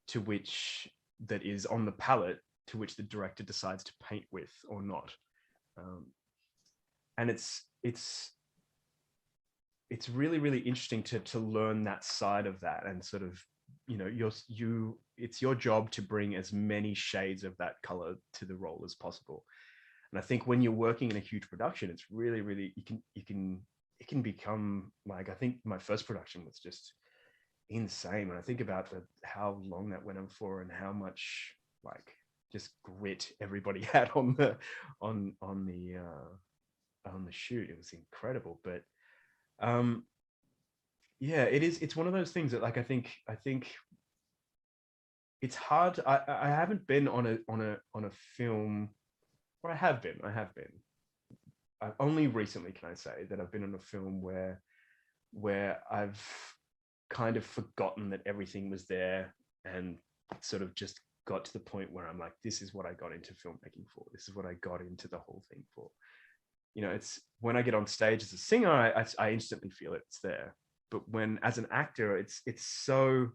Speaker 3: to which that is on the palette to which the director decides to paint with or not. And it's really, really interesting to learn that side of that, and sort of, it's your job to bring as many shades of that color to the role as possible. And I think when you're working in a huge production, it's really, really, it can become like, I think my first production was just insane. When I think about how long that went on for, and how much like just grit everybody had on the shoot, it was incredible. But yeah, it's one of those things that like I think it's hard. I haven't been on a film, or I have been. Only recently can I say that I've been on a film where I've kind of forgotten that everything was there, and sort of just got to the point where I'm like, this is what I got into filmmaking for. This is what I got into the whole thing for. It's when I get on stage as a singer, I instantly feel it's there. But when, as an actor, it's so,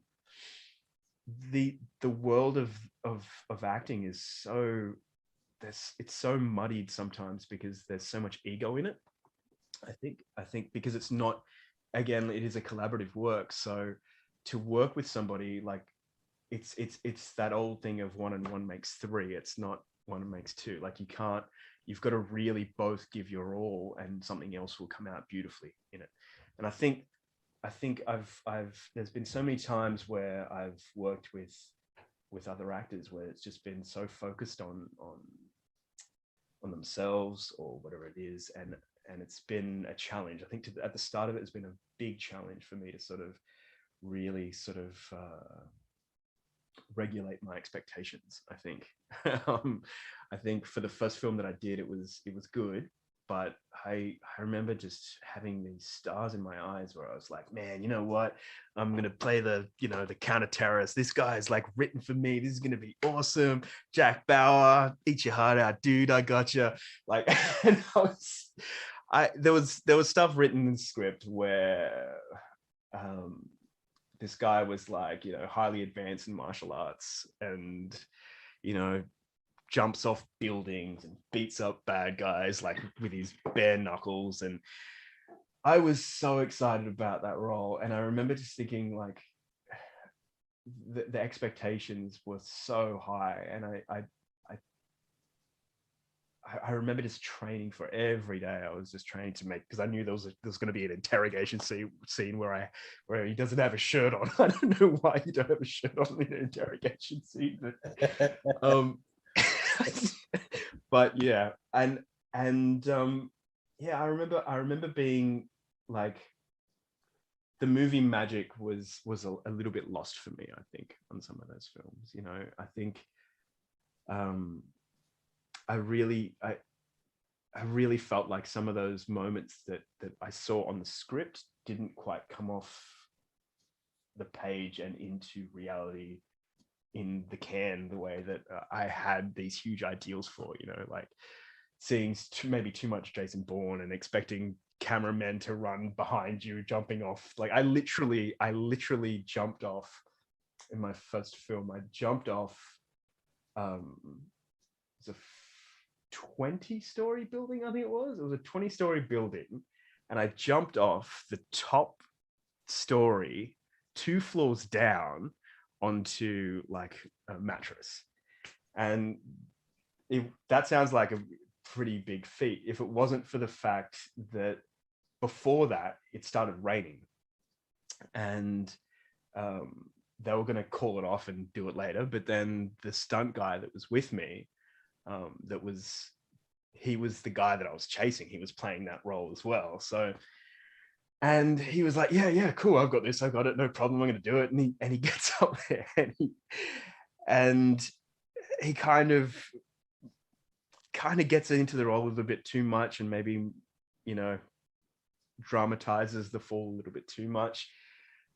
Speaker 3: the world of acting is so, it's so muddied sometimes because there's so much ego in it. I think because it's not, again, it is a collaborative work. So to work with somebody, like it's that old thing of 1 and 1 makes 3. It's not 1 makes 2. Like you've got to really both give your all, and something else will come out beautifully in it. And I think I've there's been so many times where I've worked with other actors where it's just been so focused on themselves or whatever it is, and it's been a challenge. I think at the start of it, it's been a big challenge for me to sort of really sort of regulate my expectations. I think I think for the first film that I did, it was good, but I remember just having these stars in my eyes where I was like, man, you know what, I'm gonna play the counter-terrorist. This guy is like written for me. This is gonna be awesome. Jack Bauer, eat your heart out, dude. I gotcha. Like, and there was stuff written in the script where this guy was like, highly advanced in martial arts, and jumps off buildings and beats up bad guys like with his bare knuckles. And I was so excited about that role. And I remember just thinking like the expectations were so high, and I remember just training for every day. I was just training to make, because I knew there was going to be an interrogation scene where he doesn't have a shirt on. I don't know why you don't have a shirt on in an interrogation scene, but but yeah, and yeah, I remember being like, the movie magic was a little bit lost for me, I think, on some of those films. I think I really felt like some of those moments that I saw on the script didn't quite come off the page and into reality in the can the way that I had these huge ideals for, like seeing maybe too much Jason Bourne and expecting cameramen to run behind you, jumping off. Like I literally jumped off in my first film. I jumped off it was a 20-story building, I think it was a 20-story building, and I jumped off the top story 2 floors down onto like a mattress. And that sounds like a pretty big feat if it wasn't for the fact that before that it started raining, and they were going to call it off and do it later. But then the stunt guy that was with me, he was the guy that I was chasing. He was playing that role as well. So, and he was like, yeah, cool. I've got this. I got it. No problem. I'm going to do it. And he gets up there and he kind of gets into the role a little bit too much, and maybe, dramatizes the fall a little bit too much.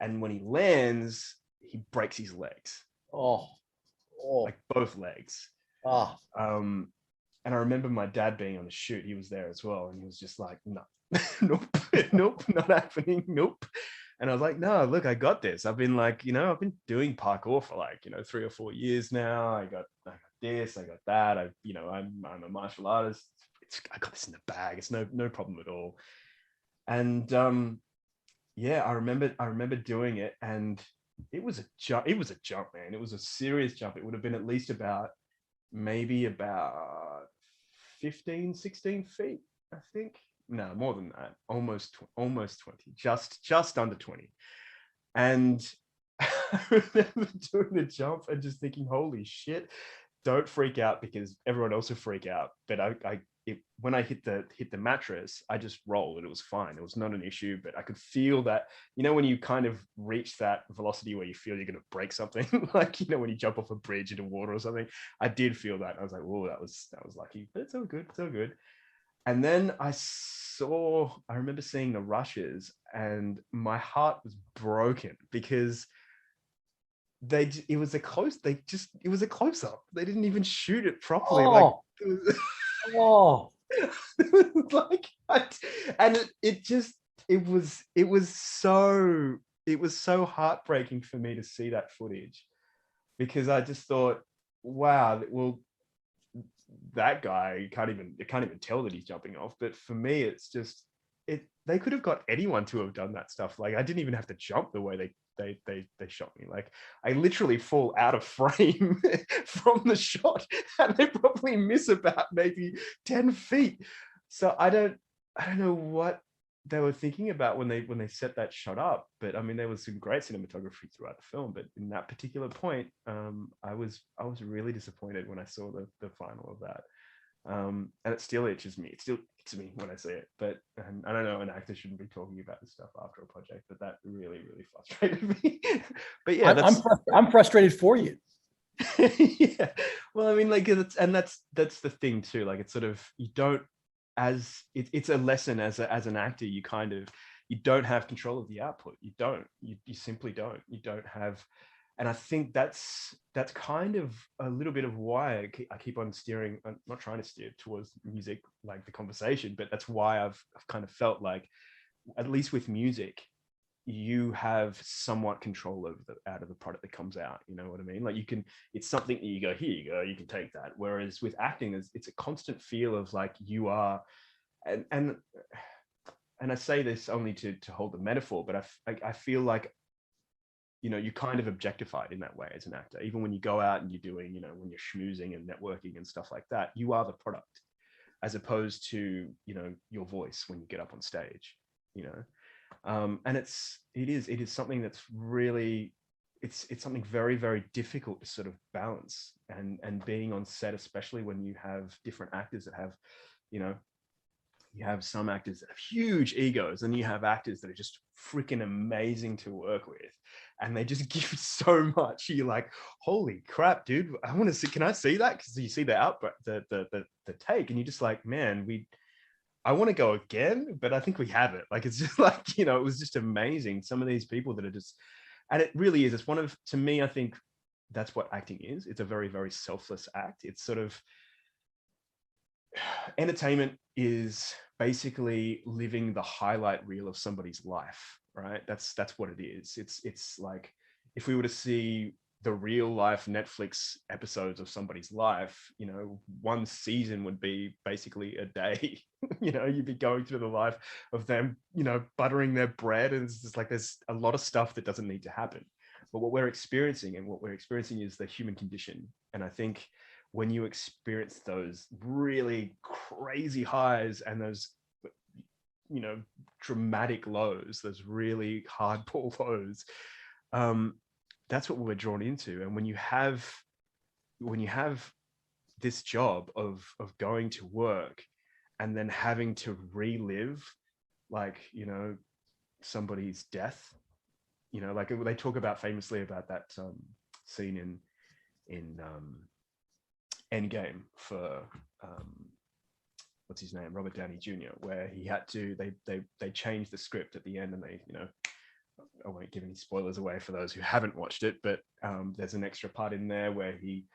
Speaker 3: And when he lands, he breaks his legs,
Speaker 2: Oh, oh,
Speaker 3: like both legs.
Speaker 2: ah,
Speaker 3: And I remember my dad being on the shoot. He was there as well, and he was just like, "No, nope, nope, not happening, nope." And I was like, "No, look, I got this. I've been like, I've been doing parkour for like, 3 or 4 years now. I got this, I got that. I'm a martial artist. I got this in the bag. It's no problem at all." And yeah, I remember doing it, and it was a jump. It was a jump, man. It was a serious jump. It would have been at least maybe about 15, 16 feet, I think. No, more than that. Almost 20, just under 20. And I remember doing the jump and just thinking, holy shit, don't freak out, because everyone else will freak out. But when I hit the mattress, I just rolled and it was fine. It was not an issue, but I could feel that, when you kind of reach that velocity where you feel you're going to break something, like, when you jump off a bridge into water or something, I did feel that. I was like, oh, that was lucky, but it's all good. It's all good. And then I remember seeing the rushes, and my heart was broken because it was a close up. They didn't even shoot it properly.
Speaker 2: oh, oh,
Speaker 3: It was like, and it was so heartbreaking for me to see that footage, because I just thought, wow, well, that guy you can't even tell that he's jumping off. But for me, it's just they could have got anyone to have done that stuff. Like, I didn't even have to jump the way they shot me. Like, I literally fall out of frame from the shot, and they probably miss about maybe 10 feet. So I don't know what they were thinking about when they set that shot up. But I mean, there was some great cinematography throughout the film, but in that particular point, I was really disappointed when I saw the final of that. And it still itches me. It still itches me when I see it. But I don't know, an actor shouldn't be talking about this stuff after a project, but that really, really frustrated me. But yeah,
Speaker 2: I'm frustrated for you.
Speaker 3: yeah. Well, I mean, like, that's the thing too. Like, it's sort of, you don't, it's a lesson as an actor. You don't have control of the output. You simply don't. You don't have. And I think that's kind of a little bit of why I keep on steering. I'm not trying to steer towards music, like the conversation, but that's why I've kind of felt like, at least with music, you have somewhat control out of the product that comes out. You know what I mean? Like, it's something that you go, here you go, you can take that. Whereas with acting, it's a constant feel of like, you are, and I say this only to hold the metaphor, but I feel like, you're kind of objectified in that way as an actor. Even when you go out and you're doing, when you're schmoozing and networking and stuff like that, you are the product, as opposed to, your voice when you get up on stage, and it is something that's really, it's something very, very difficult to sort of balance, and being on set, especially when you have different actors that have, you have some actors that have huge egos, and you have actors that are just freaking amazing to work with, and they just give so much. You're like, holy crap, dude, I want to see, can I see that? Because you see the outbreak, the take, and you're just like, man, I want to go again, but I think we have it. Like, it's just like, it was just amazing. Some of these people that are just, and it really is, it's one of, to me, I think that's what acting is. It's a very, very selfless act. It's sort of, entertainment is basically living the highlight reel of somebody's life, right? That's what it is. It's like, if we were to see the real life Netflix episodes of somebody's life, one season would be basically a day. You'd be going through the life of them, buttering their bread, and it's just like, there's a lot of stuff that doesn't need to happen. But what we're experiencing is the human condition. And I think when you experience those really crazy highs and those, dramatic lows, those really hardball lows, that's what we're drawn into. And when you have this job of going to work and then having to relive, like, somebody's death, like they talk about famously about that scene in Endgame for what's his name, Robert Downey Jr., where he had to, they changed the script at the end, and they I won't give any spoilers away for those who haven't watched it, but there's an extra part in there where he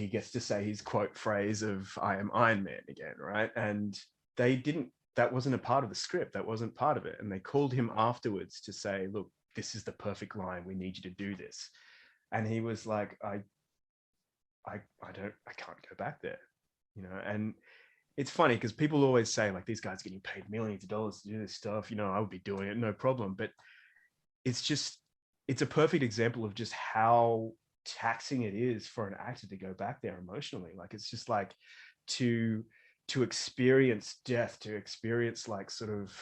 Speaker 3: gets to say his quote phrase of "I am Iron Man" again, right? And that wasn't a part of the script. That wasn't part of it. And they called him afterwards to say, "Look, this is the perfect line. We need you to do this." And he was like, I can't go back there, And it's funny because people always say like, these guys getting paid millions of dollars to do this stuff. I would be doing it, no problem. But it's a perfect example of just how taxing it is for an actor to go back there emotionally. Like, it's just like to experience death, to experience like sort of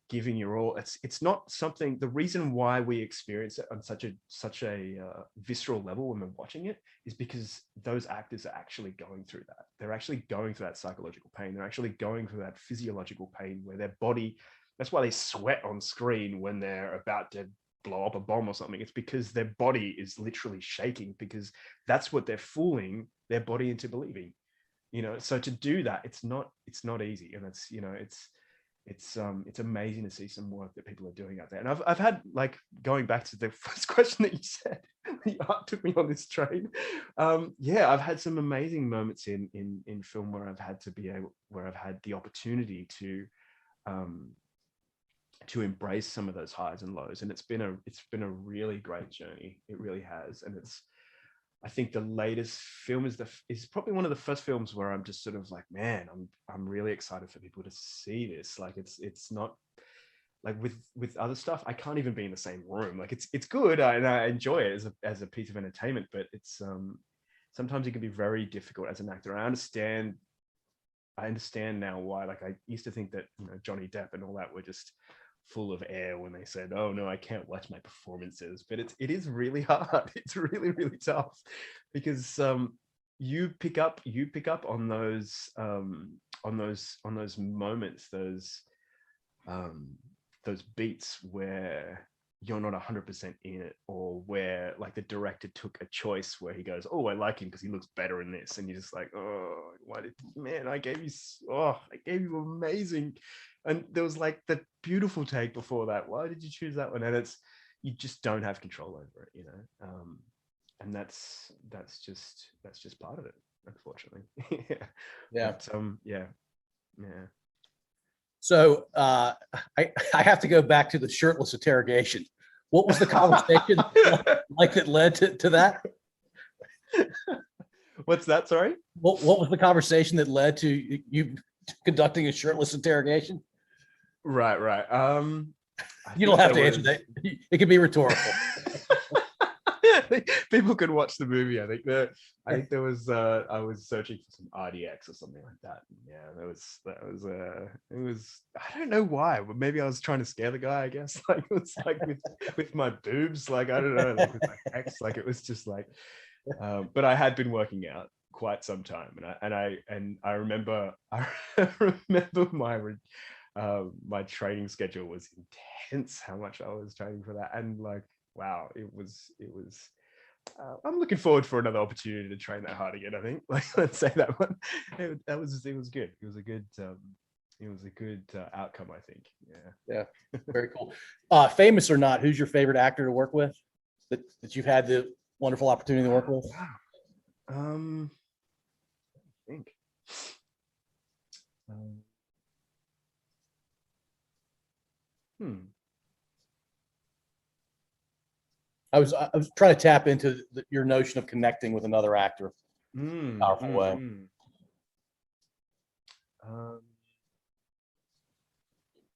Speaker 3: giving your all. It's not something. The reason why we experience it on such a visceral level when we're watching it is because those actors are actually going through that. They're actually going through that psychological pain. They're actually going through that physiological pain where their body. That's why they sweat on screen when they're about to blow up a bomb or something. It's because their body is literally shaking, because that's what they're fooling their body into believing. So to do that, it's not easy, and it's amazing to see some work that people are doing out there. And I've had, like, going back to the first question that you said, you took me on this train. I've had some amazing moments in film where I've had the opportunity to embrace some of those highs and lows, and it's been a really great journey. It really has. And I think the latest film is probably one of the first films where I'm just sort of like, man, I'm really excited for people to see this. Like, it's not like with other stuff, I can't even be in the same room. Like, it's good, and I enjoy it as a piece of entertainment, but it's sometimes it can be very difficult as an actor. I understand now why. Like, I used to think that Johnny Depp and all that were just full of air when they said, "Oh no, I can't watch my performances." But it is really hard. It's really, really tough, because you pick up on those moments, those beats where you're not 100% in it, or where like the director took a choice where he goes, "Oh, I like him because he looks better in this," and you're just like, "Oh, I gave you amazing." And there was like the beautiful take before that. Why did you choose that one? And you just don't have control over it, and that's just part of it, unfortunately.
Speaker 2: Yeah.
Speaker 3: But, yeah.
Speaker 2: So I have to go back to the shirtless interrogation. What was the conversation like that led to that?
Speaker 3: What's that? Sorry?
Speaker 2: What was the conversation that led to you conducting a shirtless interrogation?
Speaker 3: Right.
Speaker 2: You don't have to answer that. It can be rhetorical.
Speaker 3: People could watch the movie. I think there was I was searching for some RDX or something like that. Yeah, it was I don't know why, but maybe I was trying to scare the guy, I guess. Like, it was like with my boobs, like, I don't know, like with my pecs, like it was just like but I had been working out quite some time, and I remember my training schedule was intense, how much I was training for that. And like, wow, it was I'm looking forward for another opportunity to train that hard again, I think. Like, let's say that one. It was good. It was a good outcome, I think.
Speaker 2: Yeah, very cool. Famous or not, who's your favorite actor to work with that you've had the wonderful opportunity to work with?
Speaker 3: I think
Speaker 2: I was trying to tap into your notion of connecting with another actor in a powerful way.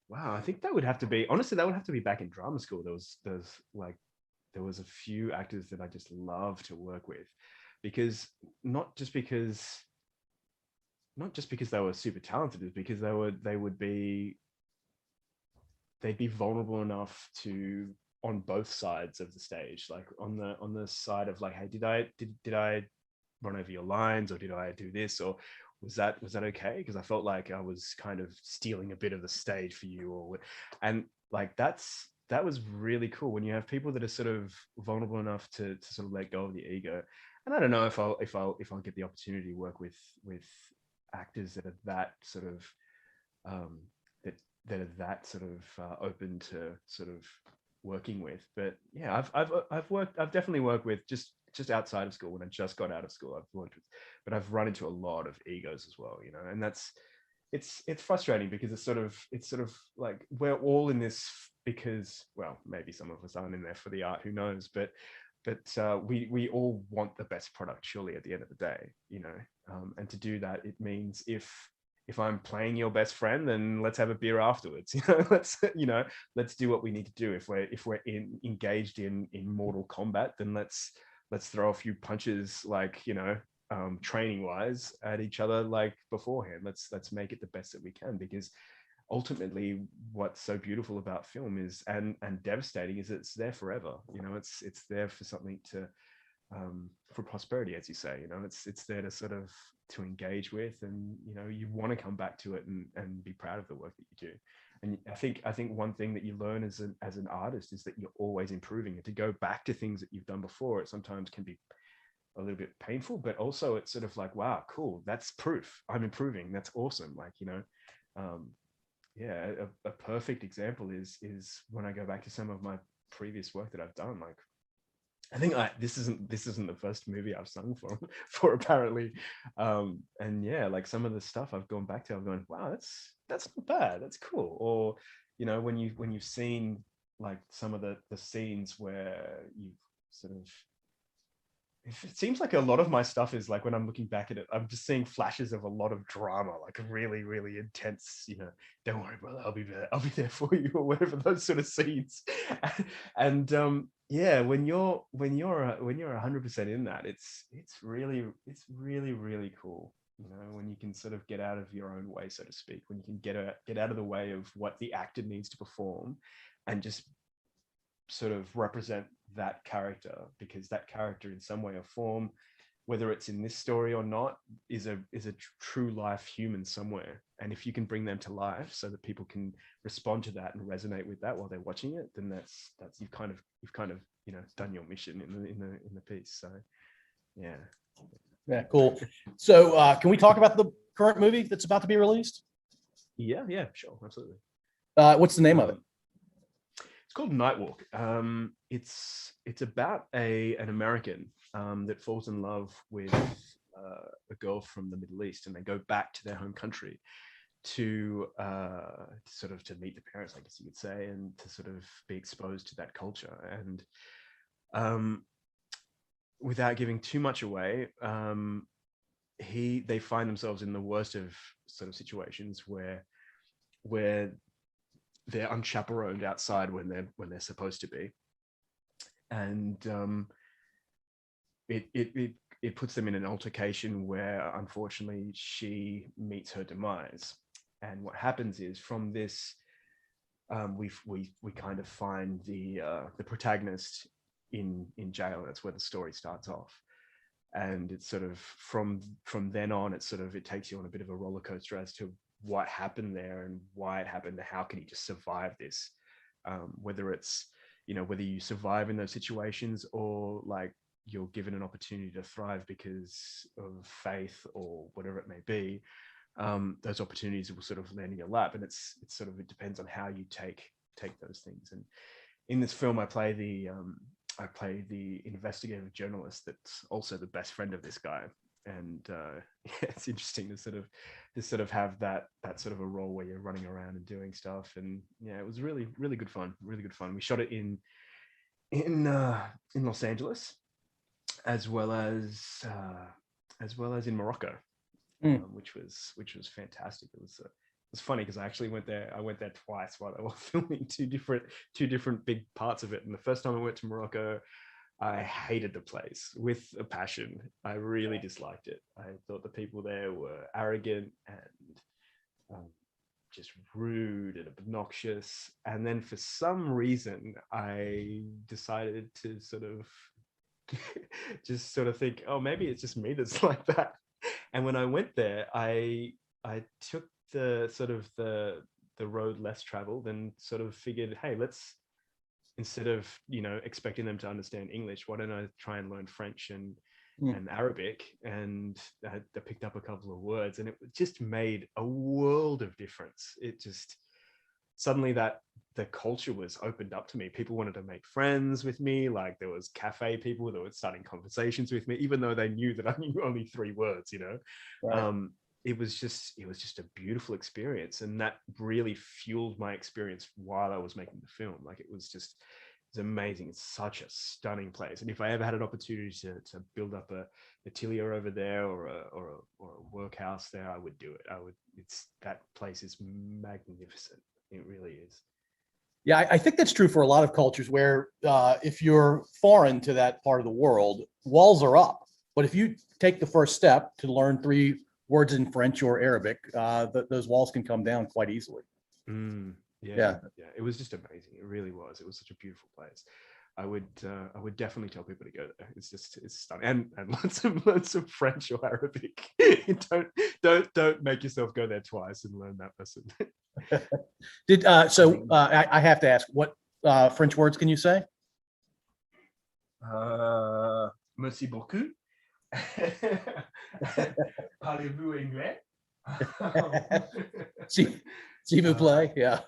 Speaker 3: Wow, I think that would have to be back in drama school. There was a few actors that I just love to work with, because not just because they were super talented, is because they'd be vulnerable enough to, on both sides of the stage, like on the side of like, hey, did I run over your lines, or did I do this, or was that okay? Because I felt like I was kind of stealing a bit of the stage for you, and like that was really cool when you have people that are sort of vulnerable enough to sort of let go of the ego. And I don't know if I'll get the opportunity to work with actors that are that sort of are that sort of open to sort of working with. But yeah, I've definitely worked with just outside of school. When I just got out of school, I've worked with, but I've run into a lot of egos as well, you know, and that's it's frustrating because it's sort of like we're all in this because, well, maybe some of us aren't in there for the art, who knows, but we all want the best product surely at the end of the day, you know. And to do that, it means if I'm playing your best friend, then let's have a beer afterwards, you know. Let's do what we need to do. If we're engaged in mortal combat, then let's throw a few punches, like, you know, training wise at each other, like beforehand. Let's make it the best that we can, because ultimately what's so beautiful about film is and devastating is it's there forever, you know. It's there for something to for prosperity, as you say, you know. It's there to sort of to engage with, and you know, you want to come back to it and be proud of the work that you do. And I think one thing that you learn as an artist is that you're always improving, and to go back to things that you've done before, it sometimes can be a little bit painful, but also it's sort of like, wow, cool, that's proof I'm improving. That's awesome. Like, you know, yeah, a perfect example is when I go back to some of my previous work that I've done. Like, I think this isn't the first movie I've sung for apparently, and yeah, like some of the stuff I've gone back to, I'm going, wow, that's not bad, that's cool. Or, you know, when you've seen like some of the scenes where you've sort of, it seems like a lot of my stuff is like, when I'm looking back at it, I'm just seeing flashes of a lot of drama, like a really, really intense, you know, don't worry, brother, I'll be there for you, or whatever, those sort of scenes. And yeah, when you're 100% in that, it's really, really cool, you know, when you can sort of get out of your own way, so to speak, when you can get out of the way of what the actor needs to perform, and just sort of represent that character, because that character in some way or form, whether it's in this story or not, is a true life human somewhere. And if you can bring them to life so that people can respond to that and resonate with that while they're watching it, then that's you've kind of, you know, done your mission in the piece. So yeah,
Speaker 2: Cool. So can we talk about the current movie that's about to be released?
Speaker 3: Yeah, sure, absolutely.
Speaker 2: What's the name of it?
Speaker 3: It's called Nightwalk. It's about an American that falls in love with a girl from the Middle East, and they go back to their home country to sort of to meet the parents, I guess you could say, and to sort of be exposed to that culture. And without giving too much away, they find themselves in the worst of sort of situations where they're unchaperoned outside when they're supposed to be, and it puts them in an altercation where unfortunately she meets her demise. And what happens is, from this, we kind of find the protagonist in jail. That's where the story starts off, and it's sort of from then on, it takes you on a bit of a roller coaster as to what happened there and why it happened, and how can he just survive this, whether it's, you know, whether you survive in those situations, or like you're given an opportunity to thrive because of faith or whatever it may be. Those opportunities will sort of land in your lap, and it's sort of, it depends on how you take those things. And in this film, I play the investigative journalist that's also the best friend of this guy. And yeah, it's interesting to sort of have that sort of a role where you're running around and doing stuff. And yeah, it was really, really good fun. We shot it in Los Angeles, as well as in Morocco, which was fantastic. It was funny because I actually went there twice while they were filming two different big parts of it. And the first time I went to Morocco, I hated the place with a passion. I really disliked it. I thought the people there were arrogant and just rude and obnoxious. And then for some reason, I decided to sort of just sort of think, oh, maybe it's just me that's like that. And when I went there, I took the sort of the road less traveled, and sort of figured, hey, let's, instead of, you know, expecting them to understand English, why don't I try and learn French and Arabic? And I picked up a couple of words, and it just made a world of difference. It just, suddenly that the culture was opened up to me. People wanted to make friends with me. Like there was cafe people that were starting conversations with me, even though they knew that I knew only 3 words, you know.
Speaker 2: Right.
Speaker 3: It was just a beautiful experience, and that really fueled my experience while I was making the film. Like it's amazing. It's such a stunning place, and if I ever had an opportunity to build up a atelier over there or a workhouse there, I would do it. It's that place is magnificent. It really is.
Speaker 2: Yeah, I think that's true for a lot of cultures where if you're foreign to that part of the world, walls are up. But if you take the first step to learn 3 words in French or Arabic, those walls can come down quite easily.
Speaker 3: Yeah. It was just amazing. It really was. It was such a beautiful place. I would definitely tell people to go there. It's stunning, and learn some French or Arabic. don't make yourself go there twice and learn that lesson.
Speaker 2: I have to ask, what French words can you say?
Speaker 3: Merci beaucoup. Parlez-vous anglais?
Speaker 2: S'il vous plaît, yeah.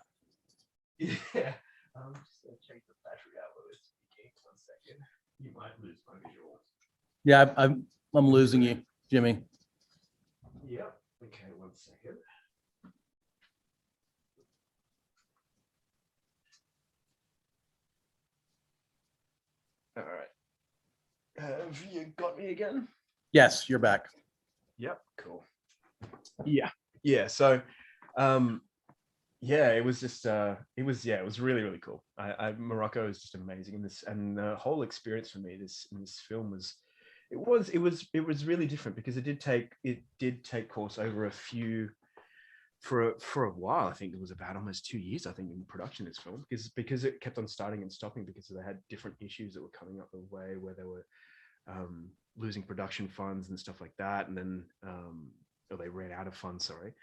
Speaker 3: Yeah. I'm just gonna check the battery out while it's speaking. 1 second. You might lose my visual.
Speaker 2: Yeah, I'm losing you, Jimmy.
Speaker 3: Yep. Okay, 1 second. All right. Have you got me again?
Speaker 2: Yes, you're back.
Speaker 3: Yep. Cool. Yeah. So, yeah, it was just it was really, really cool. Morocco is just amazing, and the whole experience for me in this film was really different, because it did take course over a few for a while. I think it was about almost 2 years, I think, in production of this film, because it kept on starting and stopping because they had different issues that were coming up the way, where they were losing production funds and stuff like that, and then or they ran out of funds, sorry.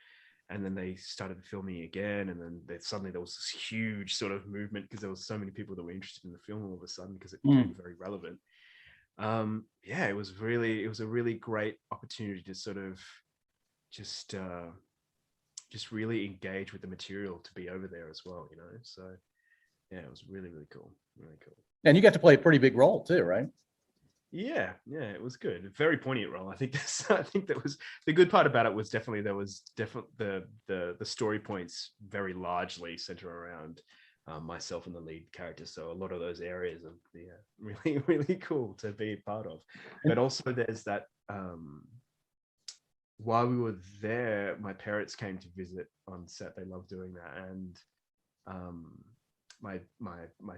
Speaker 3: And then they started filming again, and then suddenly there was this huge sort of movement, because there was so many people that were interested in the film all of a sudden, because it became very relevant. Yeah, it was a really great opportunity to sort of just really engage with the material, to be over there as well, you know. So yeah, it was really, really cool. Really cool.
Speaker 2: And you got to play a pretty big role too, right?
Speaker 3: Yeah, it was good. A very poignant role. I think that was the good part about it. Was definitely the story points very largely center around myself and the lead character. So a lot of those areas are really, really cool to be a part of. But also there's that while we were there, my parents came to visit on set. They love doing that, and my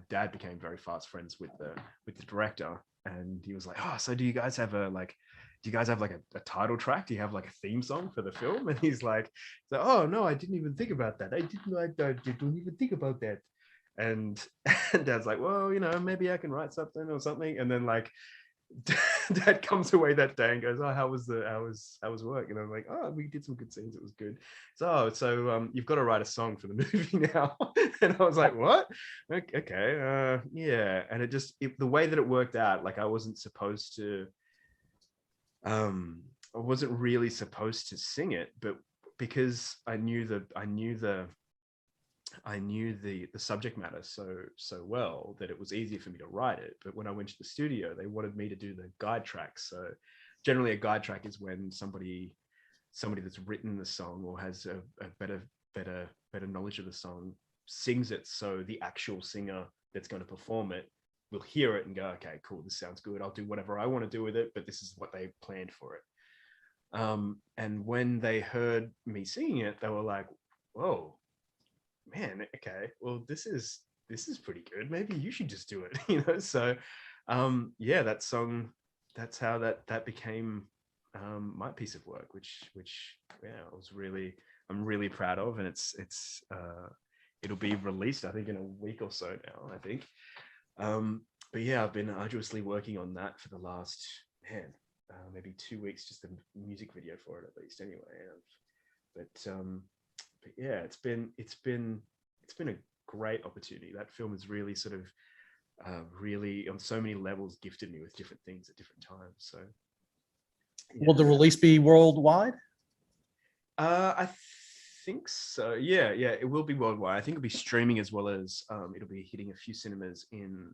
Speaker 3: dad became very fast friends with the director. And he was like, "Oh, so do you guys have a title track? Do you have like a theme song for the film?" And he's like, "Oh no, I didn't even think about that. I didn't even think about that." And Dad's like, "Well, you know, maybe I can write something or something." And then like Dad comes away that day and goes, "Oh, how was work?" And I'm like, "Oh, we did some good scenes. It was good." So you've got to write a song for the movie now. And I was like, "What? Okay, yeah." And the way that it worked out, like I wasn't really supposed to sing it, but because I knew the subject matter so well, that it was easier for me to write it. But when I went to the studio, they wanted me to do the guide tracks. So generally a guide track is when somebody that's written the song or has a better knowledge of the song sings it, so the actual singer that's going to perform it will hear it and go, "Okay, cool, this sounds good. I'll do whatever I want to do with it, but this is what they planned for it." And when they heard me singing it, they were like, "Whoa, man, okay, well, this is pretty good. Maybe you should just do it." You know. So yeah, that song, that's how that became my piece of work, which yeah, I'm really proud of. And it'll be released, I think, in a week or so now, I think. But yeah, I've been arduously working on that for the last maybe 2 weeks, just a music video for it at least anyway. But yeah, it's been a great opportunity. That film has really sort of really on so many levels gifted me with different things at different times. So yeah.
Speaker 2: Will the release be worldwide?
Speaker 3: I think so. Yeah, it will be worldwide. I think it'll be streaming as well as it'll be hitting a few cinemas in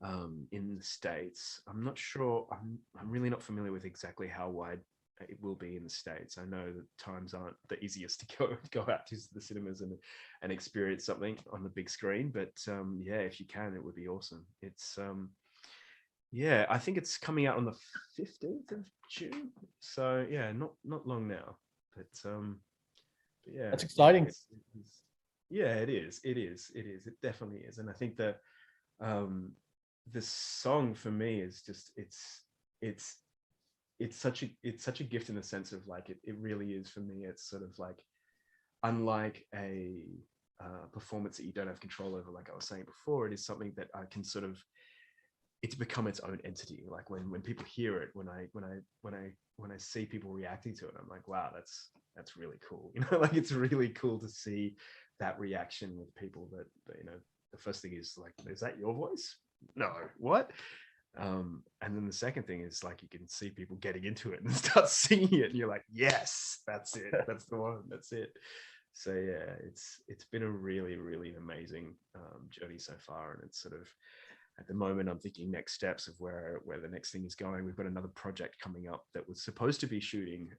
Speaker 3: the States. I'm not sure. I'm really not familiar with exactly how wide it will be in the States. I know that times aren't the easiest to go out to the cinemas and experience something on the big screen. But yeah, if you can, it would be awesome. It's yeah, I think it's coming out on the 15th of June. So yeah, not long now. But yeah,
Speaker 2: That's exciting.
Speaker 3: yeah, it is. It definitely is. And I think that the song for me is just it's such a gift in the sense of like it really is for me. It's sort of like, unlike a performance that you don't have control over, like I was saying before, it is something that I can sort of, it's become its own entity. Like when people hear it, when I see people reacting to it, I'm like, wow, that's really cool. You know, like it's really cool to see that reaction with people that you know, the first thing is like, is that your voice? No, what? And then the second thing is like, you can see people getting into it and start singing it, and you're like, yes, that's it, that's the one, that's it. So yeah, it's been a really amazing journey so far, and it's sort of, at the moment I'm thinking next steps of where the next thing is going. We've got another project coming up that was supposed to be shooting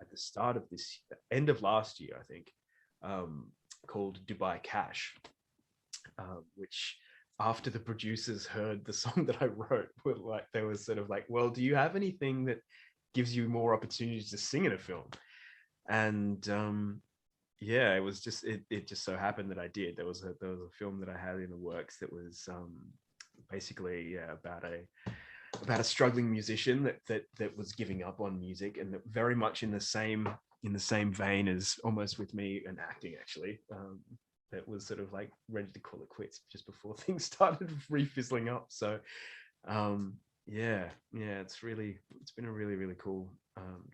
Speaker 3: at the start of this, end of last year, I think, called Dubai Cash, which, after the producers heard the song that I wrote, were like, they were sort of like, well, do you have anything that gives you more opportunities to sing in a film? And yeah, it was just, it just so happened that I did. There was a film that I had in the works that was basically about a struggling musician that was giving up on music, and very much in the same vein as almost with me and acting, actually. That was sort of like ready to call it quits just before things started re-fizzling up. So yeah, it's been a really cool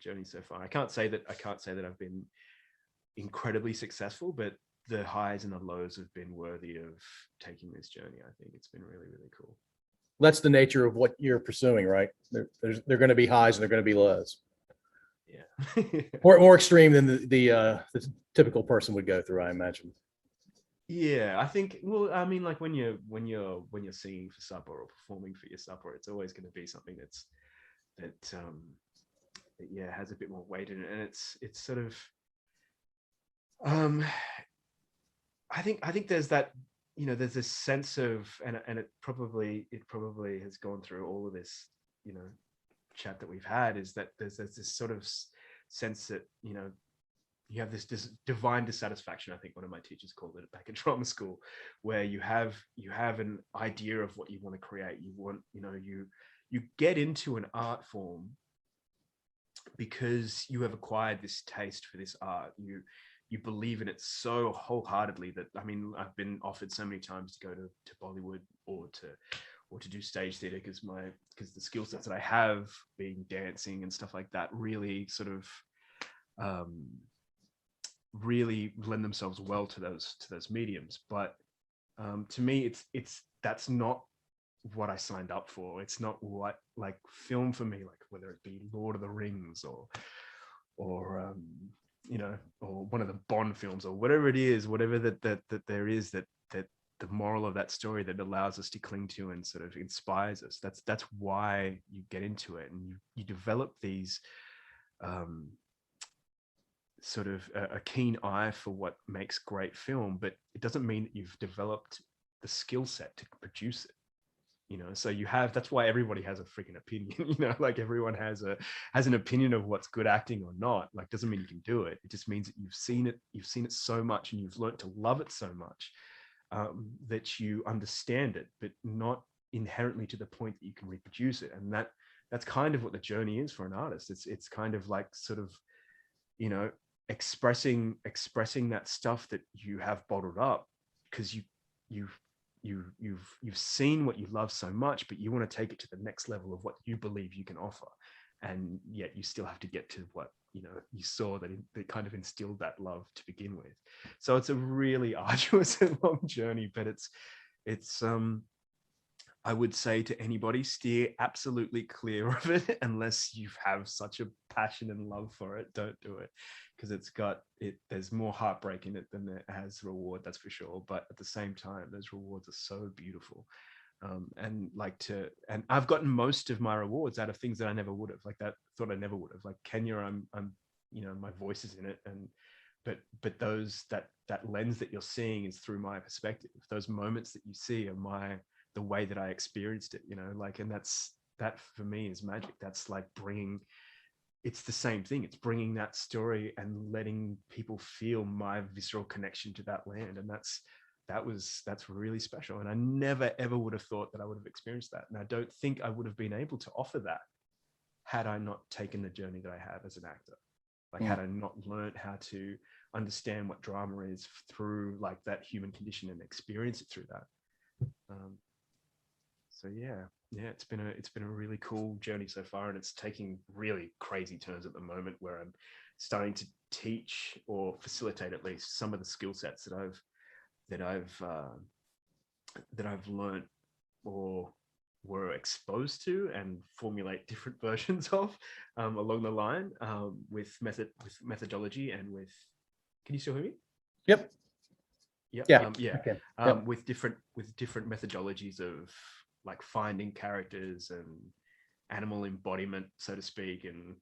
Speaker 3: journey so far. I can't say that I've been incredibly successful, but the highs and the lows have been worthy of taking this journey. I think it's been really cool.
Speaker 2: That's the nature of what you're pursuing, right? They're going to be highs and they're going to be lows.
Speaker 3: Yeah.
Speaker 2: more extreme than the typical person would go through, I imagine.
Speaker 3: Yeah, I think, well, I mean, like when you're singing for supper or performing for your supper, it's always going to be something that yeah, has a bit more weight in it. And it's sort of, I think there's that, you know, there's this sense of, and it probably has gone through all of this, you know, chat that we've had, is that there's this sort of sense that, you know, you have this divine dissatisfaction. I think one of my teachers called it back in drama school, where you have an idea of what you want to create. You want, you know, you get into an art form because you have acquired this taste for this art. You believe in it so wholeheartedly that, I mean, I've been offered so many times to go to Bollywood or to do stage theater because the skill sets that I have, being dancing and stuff like that, really sort of really lend themselves well to those mediums. But to me, that's not what I signed up for. It's not what, like, film for me, like whether it be Lord of the Rings or you know, or one of the Bond films or whatever it is, whatever that there is, that the moral of that story that allows us to cling to and sort of inspires us. That's why you get into it, and you develop these sort of a keen eye for what makes great film, but it doesn't mean that you've developed the skill set to produce it. You know, so that's why everybody has a freaking opinion. You know, like everyone has an opinion of what's good acting or not. Like, doesn't mean you can do it. It just means that you've seen it so much, and you've learned to love it so much that you understand it, but not inherently to the point that you can reproduce it. And that's kind of what the journey is for an artist. It's kind of like sort of, you know, expressing that stuff that you have bottled up because you've seen what you love so much, but you want to take it to the next level of what you believe you can offer, and yet you still have to get to what, you know, you saw that kind of instilled that love to begin with. So it's a really arduous and long journey, but it's I would say to anybody, steer absolutely clear of it unless you have such a passion and love for it. Don't do it, because there's more heartbreak in it than it has reward, that's for sure. But at the same time, those rewards are so beautiful. And I've gotten most of my rewards out of things that I never would have, like that thought I never would have. Like Kenya, I'm my voice is in it, and but that lens that you're seeing is through my perspective. Those moments that you see are the way that I experienced it, and that for me is magic. That's like it's the same thing. It's bringing that story and letting people feel my visceral connection to that land. And that's really special. And I never, ever would have thought that I would have experienced that. And I don't think I would have been able to offer that had I not taken the journey that I have as an actor. Like, had I not learned how to understand what drama is through like that human condition and experience it through that. So it's been a really cool journey so far, and it's taking really crazy turns at the moment where I'm starting to teach or facilitate at least some of the skill sets that I've learned or were exposed to, and formulate different versions of along the line with methodology and with. Can you still hear me?
Speaker 2: Yep.
Speaker 3: Yeah.
Speaker 2: Okay.
Speaker 3: With different methodologies of like finding characters and animal embodiment, so to speak, and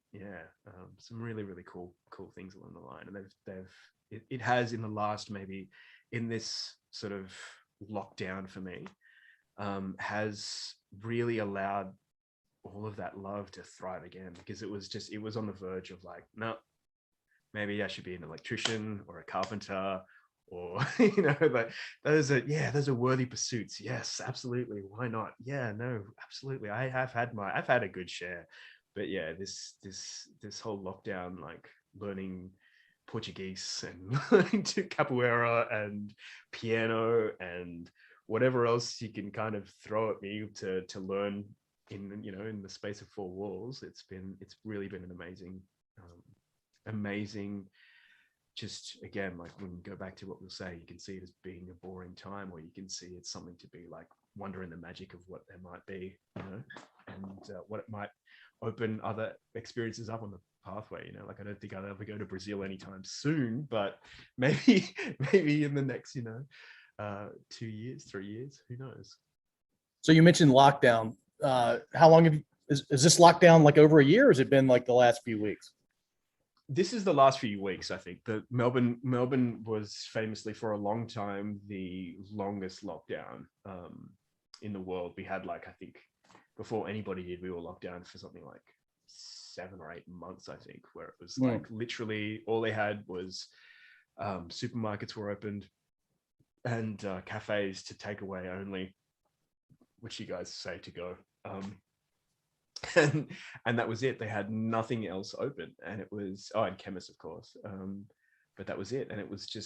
Speaker 3: some really, really cool things along the line. And it has in the last, maybe in this sort of lockdown for me, has really allowed all of that love to thrive again, because it was on the verge of like, no, maybe I should be an electrician or a carpenter, or like those are worthy pursuits. Yes, absolutely, why not? Yeah, no, absolutely, I've had a good share. But this whole lockdown, like learning Portuguese and learning to capoeira and piano and whatever else you can kind of throw at me to learn in the space of 4 walls, it's really been an amazing. Just again, like when you go back to what we'll say, you can see it as being a boring time, or you can see it's something to be like wondering the magic of what there might be, and what it might open other experiences up on the pathway. Like I don't think I'll ever go to Brazil anytime soon, but maybe in the next 2 years, 3 years, who knows.
Speaker 2: So you mentioned lockdown. How long is this lockdown, like over a year, or has it been like the last few weeks?
Speaker 3: This is the last few weeks, I think. The Melbourne was famously for a long time the longest lockdown in the world. We had like, I think before anybody did, we were locked down for something like 7 or 8 months, I think, where it was like literally all they had was supermarkets were opened and cafes to take away only, which you guys say to go. And that was it. They had nothing else open, and it was and chemists, of course, but that was it. And it was a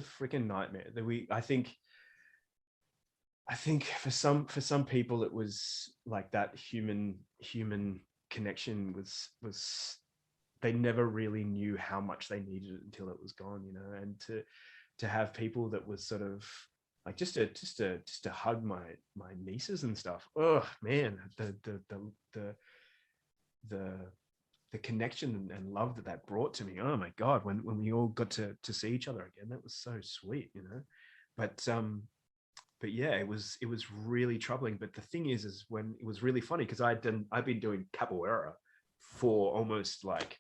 Speaker 3: freaking nightmare. That I think for some people it was like that human connection was they never really knew how much they needed it until it was gone, and to have people that was sort of like just to hug my nieces and stuff. Oh man, the connection and love that brought to me. Oh my God, when we all got to see each other again, that was so sweet, But yeah, it was really troubling. But the thing is when it was really funny, because I've been doing capoeira for almost like.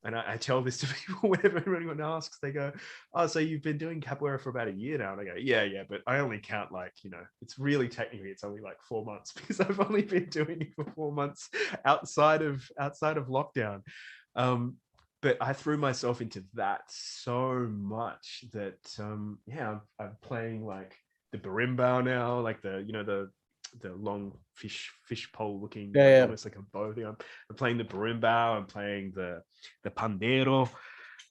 Speaker 3: And I tell this to people whenever anyone asks, they go, "Oh, so you've been doing capoeira for about a year now?" And I go, "Yeah, but I only count like, it's really technically it's only like 4 months because I've only been doing it for 4 months outside of lockdown." But I threw myself into that so much that I'm playing like the berimbau now, like the long fish pole looking, almost like a bow thing. I'm playing the berimbau. I'm playing the pandero.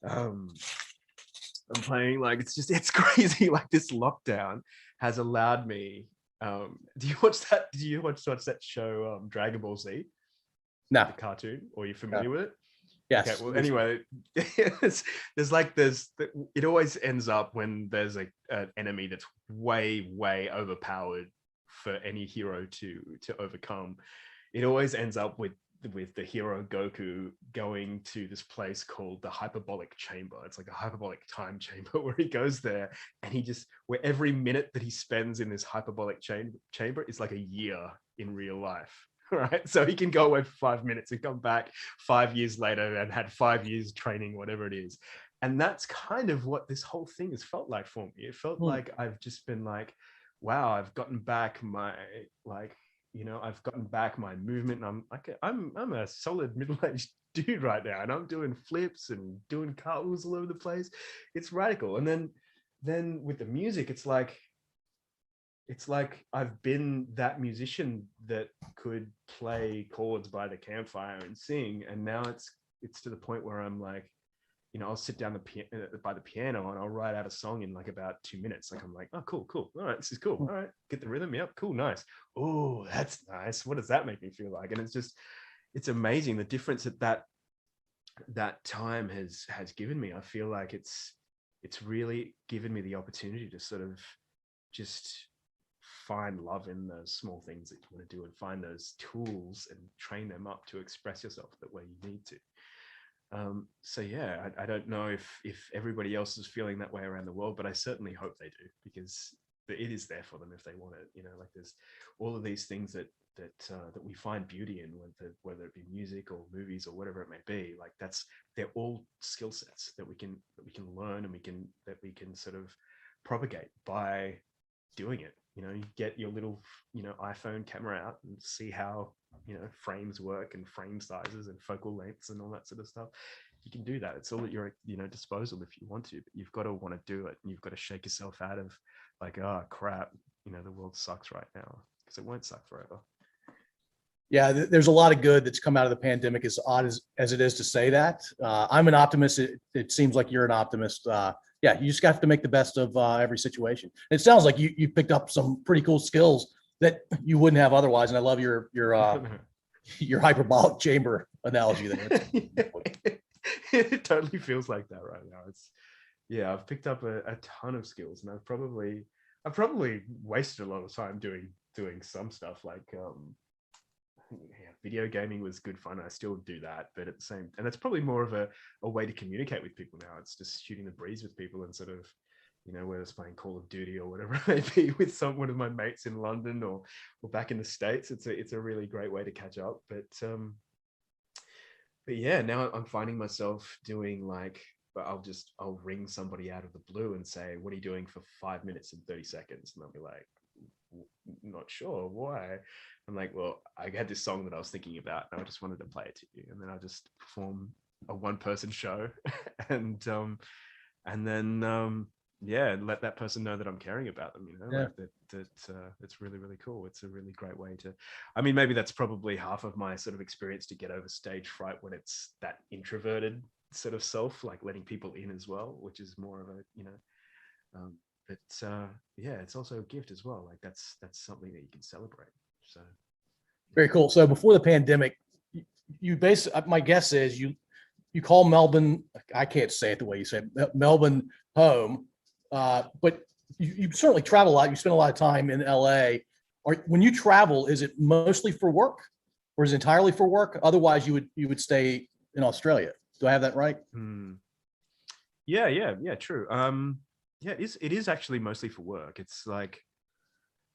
Speaker 3: I'm playing like it's crazy. Like this lockdown has allowed me. Do you watch that? Did you watch that show Dragon Ball Z?
Speaker 2: No,
Speaker 3: the cartoon. Or are you familiar with it?
Speaker 2: Yes.
Speaker 3: Okay. Well, anyway, it always ends up when there's an enemy that's way overpowered for any hero to overcome, it always ends up with the hero Goku going to this place called the hyperbolic chamber. It's like a hyperbolic time chamber where he goes there, and where every minute that he spends in this hyperbolic chamber is like a year in real life. Right, so he can go away for 5 minutes and come back 5 years later and had 5 years training, whatever it is. And that's kind of what this whole thing has felt like for me. It felt like I've just been like, wow, I've gotten back my I've gotten back my movement. And I'm a solid middle-aged dude right now, and I'm doing flips and doing cartwheels all over the place. It's radical. And then with the music, it's like I've been that musician that could play chords by the campfire and sing, and now it's to the point where I'm like, I'll sit down by the piano and I'll write out a song in like about 2 minutes. Like I'm like, oh, cool. All right, this is cool. All right, get the rhythm. Yep, cool, nice. Oh, that's nice. What does that make me feel like? And it's amazing the difference that time has given me. I feel like it's really given me the opportunity to sort of just find love in those small things that you want to do, and find those tools and train them up to express yourself the way you need to. So yeah, I don't know if everybody else is feeling that way around the world, but I certainly hope they do, because it is there for them if they want it. Like there's all of these things that we find beauty in, whether it be music or movies or whatever it may be. Like they're all skill sets that we can learn, and we can sort of propagate by doing it. You get your little iPhone camera out and see how frames work, and frame sizes and focal lengths and all that sort of stuff. You can do that. It's all at your disposal if you want to, but you've got to want to do it, and you've got to shake yourself out of like, oh crap, the world sucks right now, because it won't suck forever.
Speaker 2: Yeah, there's a lot of good that's come out of the pandemic, as odd as it is to say that. I'm an optimist. It seems like you're an optimist. Yeah, you just have to make the best of every situation. It sounds like you picked up some pretty cool skills that you wouldn't have otherwise. And I love your hyperbolic chamber analogy there.
Speaker 3: It totally feels like that right now. I've picked up a ton of skills, and I've probably wasted a lot of time doing some stuff like video gaming was good fun. I still do that, but at the same, and that's probably more of a way to communicate with people now. It's just shooting the breeze with people, and sort of whether it's playing Call of Duty or whatever it may be with one of my mates in London or back in the States. It's a really great way to catch up. But yeah, now I'm finding myself doing like, I'll ring somebody out of the blue and say, what are you doing for 5 minutes and 30 seconds? And they'll be like, not sure why. I'm like, well, I had this song that I was thinking about, and I just wanted to play it to you. And then I just perform a one-person show, and then let that person know that I'm caring about them. Like it's really, really cool. It's a really great way to. I mean, maybe that's probably half of my sort of experience to get over stage fright, when it's that introverted sort of self, like letting people in as well, which is more of a but it's also a gift as well. Like that's something that you can celebrate. So
Speaker 2: very cool. So before the pandemic, you basically, my guess is you call Melbourne, I can't say it the way you say it, Melbourne home, but you certainly travel a lot. You spend a lot of time in LA. Or when you travel, is it mostly for work, or is it entirely for work? Otherwise, you would stay in Australia. Do I have that right?
Speaker 3: Yeah, true. Yeah, it is actually mostly for work. It's like,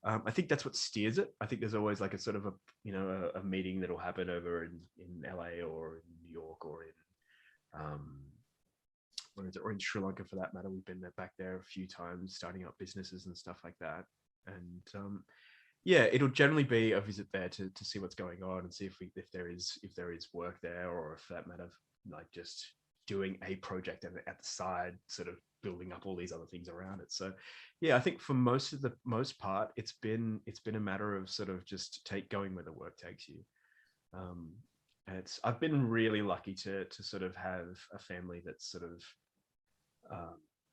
Speaker 3: I think that's what steers it. I think there's always like a sort of a meeting that'll happen over in LA or in New York or in where is it, or in Sri Lanka for that matter. We've been back there a few times, starting up businesses and stuff like that. And it'll generally be a visit there to see what's going on, and see if there is work there, or if that matter, like just doing a project at the side, sort of building up all these other things around it. So yeah, I think for most part, it's been a matter of sort of just going where the work takes you. And I've been really lucky to sort of have a family that sort of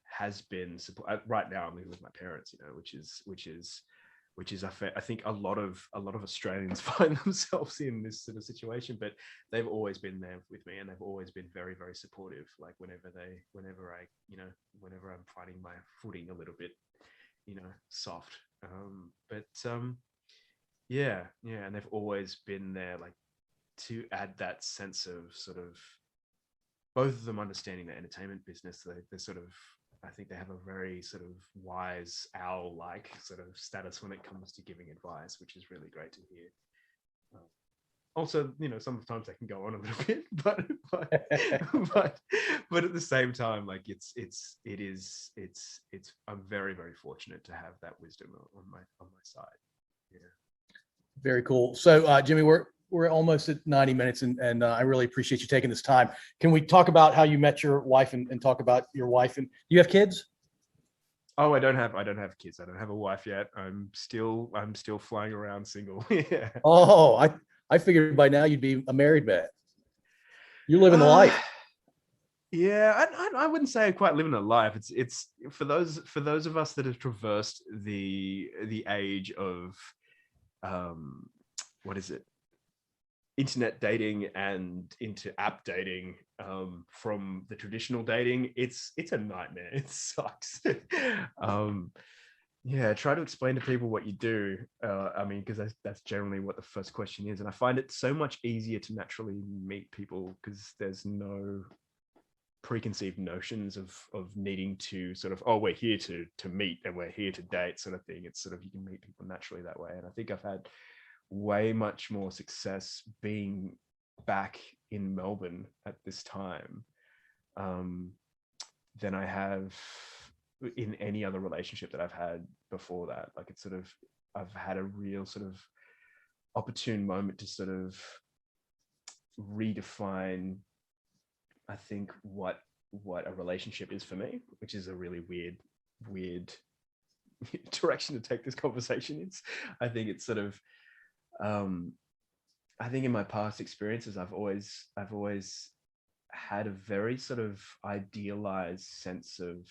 Speaker 3: has been support. Right now I'm living with my parents, which is I think a lot of Australians find themselves in this sort of situation, but they've always been there with me, and they've always been very, very supportive. Like whenever I'm finding my footing a little bit, soft. But yeah, and they've always been there, like, to add that sense of sort of both of them understanding the entertainment business. They're sort of, I think they have a very sort of wise owl-like sort of status when it comes to giving advice, which is really great to hear. Also, sometimes they can go on a little bit, but but at the same time, like I'm very, very fortunate to have that wisdom on my side. Yeah.
Speaker 2: Very cool. So, Jimmy, we're almost at 90 minutes, and I really appreciate you taking this time. Can we talk about how you met your wife and talk about your wife? And do you have kids?
Speaker 3: Oh, I don't have kids. I don't have a wife yet. I'm still flying around single. Yeah.
Speaker 2: Oh, I figured by now you'd be a married man. You're living the life.
Speaker 3: Yeah, I wouldn't say I'm quite living a life. It's for those of us that have traversed the age of what is it? Internet dating and into app dating, from the traditional dating, it's a nightmare. It sucks. Yeah, try to explain to people what you do. I mean, because that's generally what the first question is, and I find it so much easier to naturally meet people because there's no preconceived notions of needing to sort of, oh, we're here to meet and we're here to date sort of thing. It's sort of, you can meet people naturally that way, and I think I've had way much more success being back in Melbourne at this time than I have in any other relationship that I've had before that. Like, it's sort of, I've had a real sort of opportune moment to sort of redefine, I think, what a relationship is for me, which is a really weird direction to take this conversation. I think it's sort of, I think in my past experiences, I've always had a very sort of idealized sense of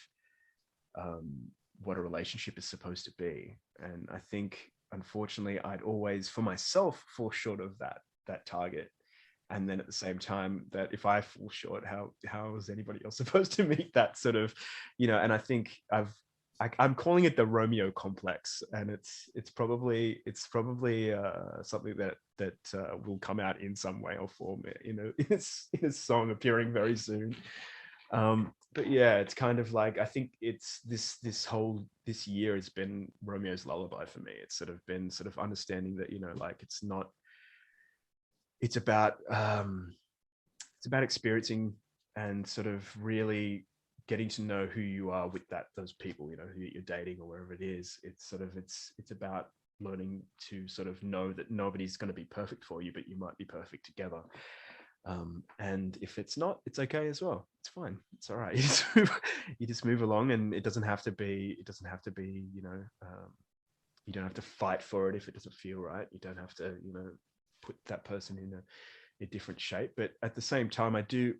Speaker 3: what a relationship is supposed to be, and I think unfortunately I'd always for myself fall short of that target. And then at the same time, that if I fall short, how is anybody else supposed to meet that sort of, and I think I'm calling it the Romeo complex, and it's probably something that will come out in some way or form, in a song appearing very soon. But yeah, it's kind of like, I think it's this year has been Romeo's lullaby for me. It's sort of been sort of understanding that, like, it's about experiencing and sort of really getting to know who you are with those people, who you're dating or wherever it is. It's sort of, it's about learning to sort of know that nobody's going to be perfect for you, but you might be perfect together. And if it's not, it's okay as well. It's fine. It's all right. You just move along, and it doesn't have to be, you don't have to fight for it if it doesn't feel right. You don't have to, put that person in a different shape. But at the same time, I do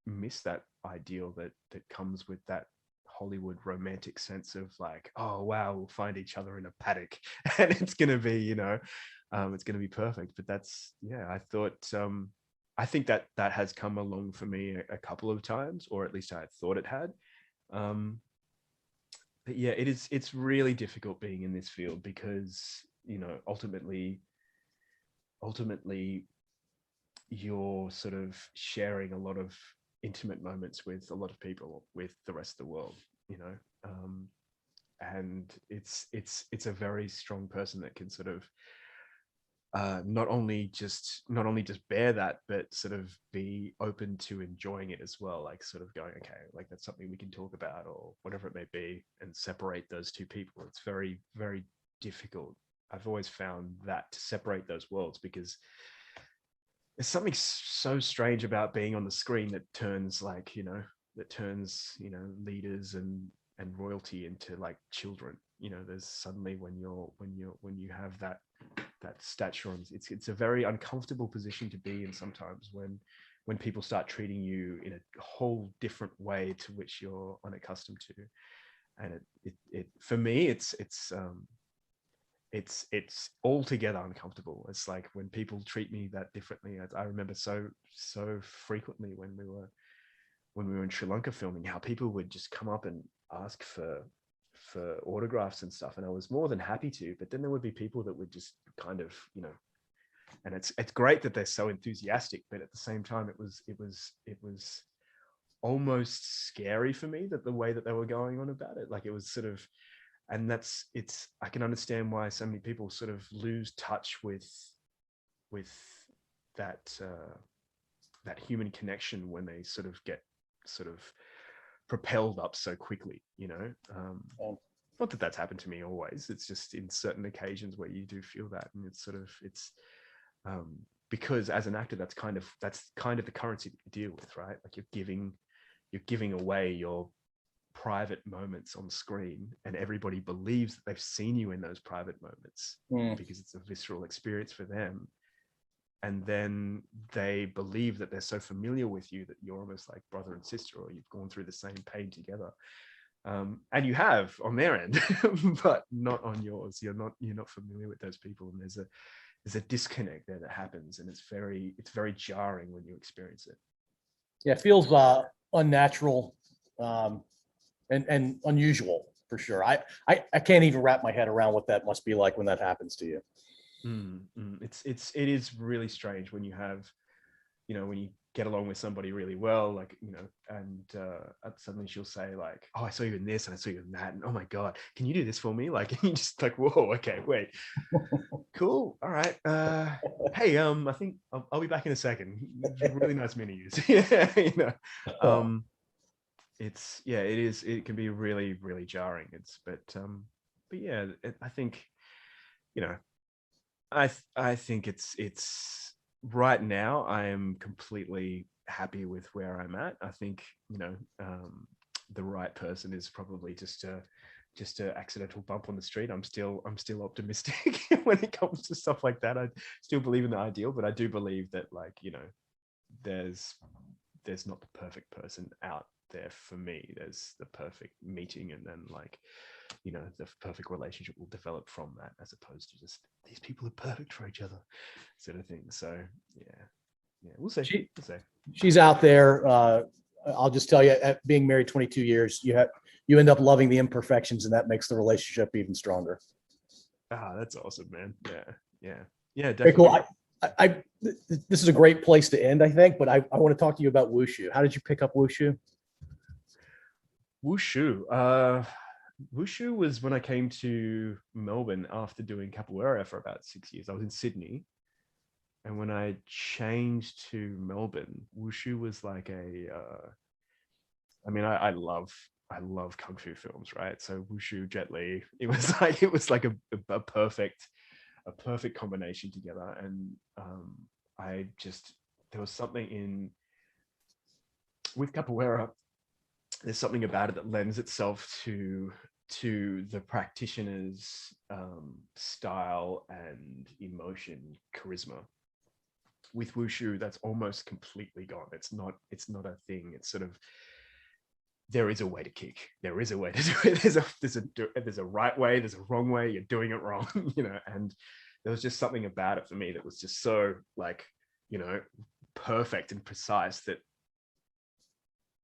Speaker 3: miss that ideal that comes with that Hollywood romantic sense of, like, oh wow, we'll find each other in a paddock and it's gonna be, it's gonna be perfect. But that's, yeah, I think that has come along for me a couple of times, or at least I thought it had. But yeah, it's really difficult being in this field because, ultimately you're sort of sharing a lot of intimate moments with a lot of people, with the rest of the world, and it's a very strong person that can sort of not only just bear that, but sort of be open to enjoying it as well, like sort of going, okay, like, that's something we can talk about, or whatever it may be, and separate those two people. It's very, very difficult. I've always found that, to separate those worlds, because there's something so strange about being on the screen that turns, like, leaders and royalty into, like, children. There's suddenly, when you have that stature, it's a very uncomfortable position to be in sometimes, when people start treating you in a whole different way to which you're unaccustomed to. And it for me, it's altogether uncomfortable. It's like, when people treat me that differently. I remember so frequently when we were in Sri Lanka filming, how people would just come up and ask for for autographs and stuff, and I was more than happy to. But then there would be people that would just kind of, and it's great that they're so enthusiastic, but at the same time, it was almost scary for me that the way that they were going on about it, like it was sort of, and I can understand why so many people sort of lose touch with that that human connection when they sort of get sort of propelled up so quickly, not that that's happened to me always. It's just in certain occasions where you do feel that, and it's because as an actor, that's kind of the currency that you deal with, right? Like you're giving away your private moments on screen, and everybody believes that they've seen you in those private moments because it's a visceral experience for them. And then they believe that they're so familiar with you that you're almost like brother and sister, or you've gone through the same pain together. And you have on their end, but not on yours. You're not familiar with those people, and there's a disconnect there that happens, and it's very jarring when you experience it.
Speaker 2: Yeah, it feels unnatural and unusual for sure. I can't even wrap my head around what that must be like when that happens to you.
Speaker 3: It is really strange when you have, when you get along with somebody really well, like, and suddenly she'll say like, oh, I saw you in this and I saw you in that, and oh my God, can you do this for me? Like, and you're just like, whoa, okay, wait, cool, all right, hey, I think I'll be back in a second. Really nice meeting you. It can be really, really jarring. But yeah, I think, I think it's right now I am completely happy with where I'm at. I think, the right person is probably just a accidental bump on the street. I'm still optimistic when it comes to stuff like that. I still believe in the ideal, but I do believe that, like, there's not the perfect person out there for me. There's the perfect meeting, and then, like, the perfect relationship will develop from that, as opposed to just these people are perfect for each other sort of thing. So yeah, we'll see.
Speaker 2: She's out there. I'll just tell you, at being married 22 years, you end up loving the imperfections, and that makes the relationship even stronger.
Speaker 3: That's awesome, man. Yeah, definitely.
Speaker 2: Very cool. This is a great place to end, I think, but I want to talk to you about wushu. How did you pick up wushu?
Speaker 3: Wushu was when I came to Melbourne after doing capoeira for about 6 years. I was in Sydney, and when I changed to Melbourne, wushu was like I love kung fu films, right? So wushu, Jet Li, it was like a perfect combination together. And there was something with capoeira. There's something about it that lends itself to the practitioner's style and emotion, charisma. With wushu, that's almost completely gone. It's not a thing. It's sort of, there is a way to kick. There is a way to do it. There's a right way. There's a wrong way. You're doing it wrong, And there was just something about it for me that was just so, like, perfect and precise that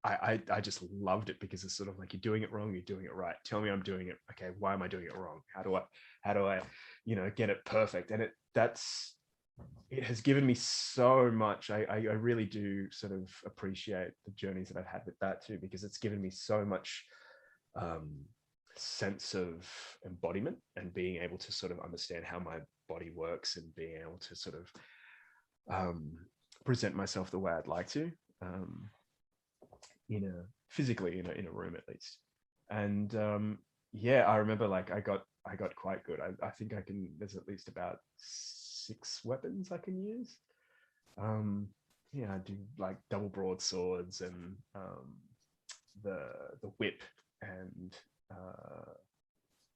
Speaker 3: I just loved it, because it's sort of like, you're doing it wrong, you're doing it right. Tell me I'm doing it. Okay, why am I doing it wrong? How do I get it perfect? And it has given me so much. I really do sort of appreciate the journeys that I've had with that too, because it's given me so much sense of embodiment, and being able to sort of understand how my body works, and being able to sort of present myself the way I'd like to. Physically in a room, at least. And I remember, like, I got quite good. I think there's at least about 6 weapons I can use. I do like double broadswords, and the whip, and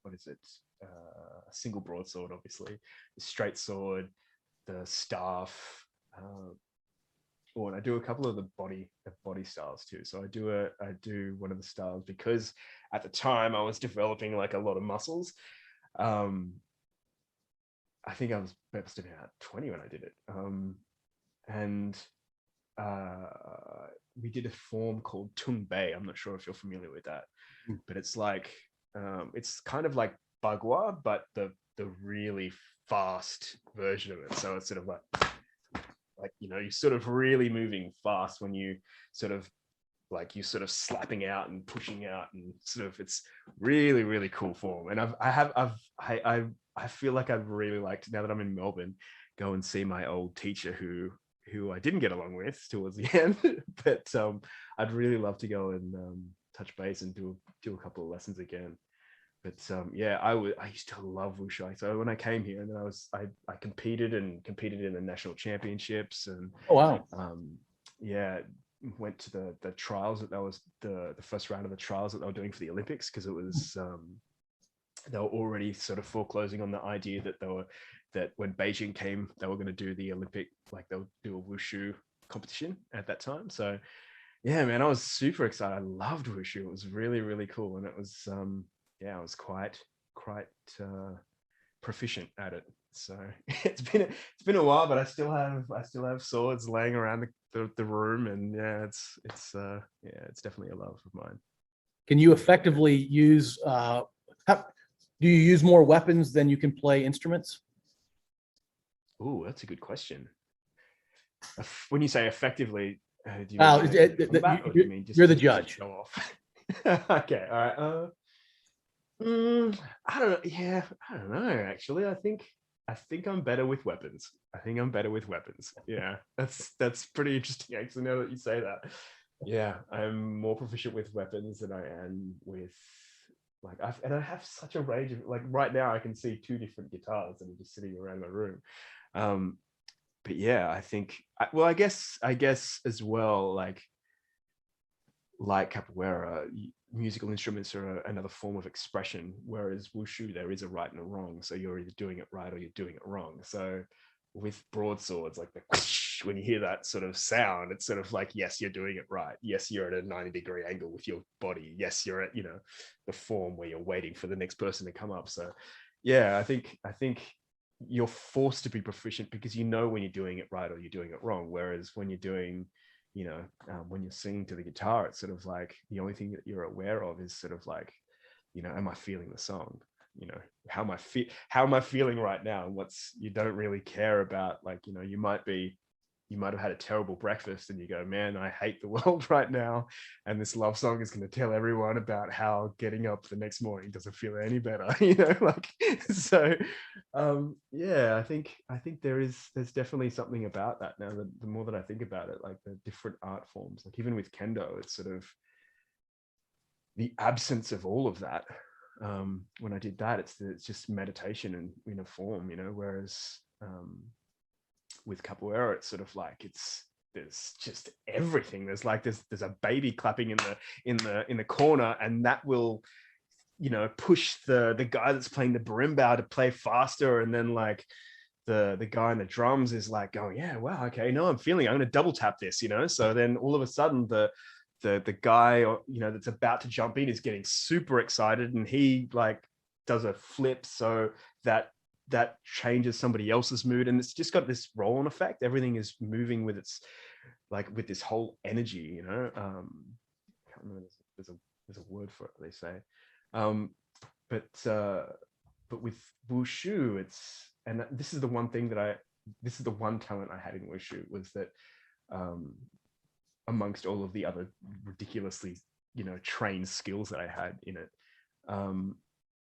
Speaker 3: what is it, a single broadsword, obviously, the straight sword, the staff, and I do a couple of the body styles too. So I do one of the styles, because at the time I was developing like a lot of muscles. I think I was about 20 when I did it. And we did a form called Tung Bei. I'm not sure if you're familiar with that, but it's like It's kind of like bagua, but the really fast version of it. So it's sort of like you're sort of really moving fast when you sort of like you sort of slapping out and pushing out, and sort of it's really really cool form. And I feel like I've really liked, now that I'm in Melbourne, go and see my old teacher who I didn't get along with towards the end, but I'd really love to go and touch base and do a couple of lessons again. But yeah, I used to love wushu. So when I came here, and then I competed in the national championships, and
Speaker 2: Oh wow.
Speaker 3: yeah, went to the trials. That was the first round of the trials that they were doing for the Olympics, because it was they were already sort of foreclosing on the idea that when Beijing came, they were going to do the Olympic, like they'll do a wushu competition at that time. So yeah, man, I was super excited. I loved wushu. It was really really cool, and it was I was quite proficient at it. So it's been a while, but I still have swords laying around the room, and yeah, it's definitely a love of mine.
Speaker 2: Can you effectively use? Do you use more weapons than you can play instruments?
Speaker 3: Oh, that's a good question. When you say effectively, do you mean
Speaker 2: you're the judge.
Speaker 3: Show off? Okay, all right. I don't know. Yeah, I don't know. Actually, I think I'm better with weapons. Yeah, that's pretty interesting. Actually, now that you say that, yeah, I'm more proficient with weapons than I am with I have such a range of, like, right now I can see 2 different guitars that are just sitting around my room. But yeah, I think I guess as well, like capoeira, musical instruments are another form of expression, whereas wushu, there is a right and a wrong, so you're either doing it right or you're doing it wrong. So with broadswords, like when you hear that sort of sound, it's sort of like, yes, you're doing it right, yes, you're at a 90-degree angle with your body, yes, you're at the form where you're waiting for the next person to come up. So yeah, I think you're forced to be proficient because when you're doing it right or you're doing it wrong. Whereas when you're doing when you're singing to the guitar, it's sort of like the only thing that you're aware of is sort of like, am I feeling the song? How am I feeling right now? And you don't really care about, like, you might have had a terrible breakfast and you go, man, I hate the world right now, and this love song is going to tell everyone about how getting up the next morning doesn't feel any better. Like, so yeah, I think there's definitely something about that now, that the more that I think about it, like the different art forms, like even with kendo, it's sort of the absence of all of that. When I did that, it's just meditation and in a form, whereas with capoeira, it's sort of like there's just everything. There's a baby clapping in the corner, and that will push the guy that's playing the berimbau to play faster, and then like the guy in the drums is like going, yeah, wow, okay, no, I'm going to double tap this, so then all of a sudden the guy that's about to jump in is getting super excited, and he like does a flip so that changes somebody else's mood, and it's just got this roll-on effect. Everything is moving with with this whole energy. I can't remember, there's a word for it, they say. But with wushu, and this is the one talent I had in wushu, was that amongst all of the other ridiculously trained skills that I had in it,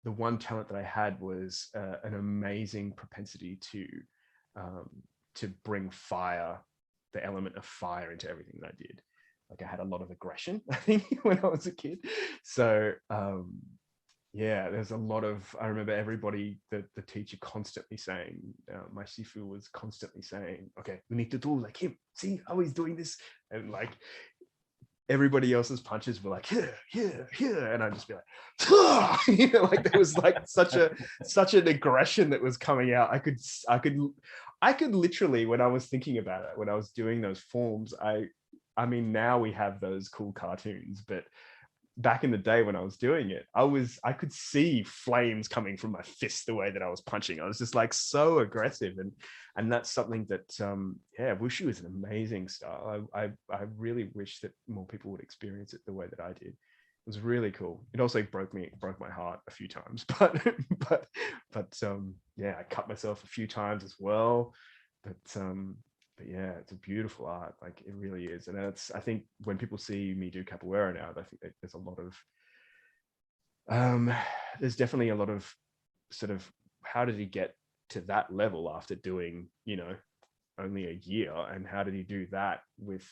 Speaker 3: the one talent that I had was an amazing propensity to bring fire, the element of fire, into everything that I did. Like, I had a lot of aggression, I think, when I was a kid. So yeah, there's a lot of, I remember everybody, the teacher constantly saying, my sifu was constantly saying, okay, we need to do like him. See how he's doing this? And like, everybody else's punches were like, here, and I'd just be like, like there was like such an aggression that was coming out. I could literally, when I was thinking about it, when I was doing those forms, I mean, now we have those cool cartoons, but back in the day when I was doing it, I could see flames coming from my fist the way that I was punching. I was just like so aggressive, and that's something that wushu is an amazing style. I really wish that more people would experience it the way that I did. was really cool. It also broke my heart a few times, but yeah, I cut myself a few times as well. But yeah, it's a beautiful art. Like it really is. And I think when people see me do capoeira now, I think there's a lot of there's definitely a lot of sort of, how did he get to that level after doing, only a year, and how did he do that with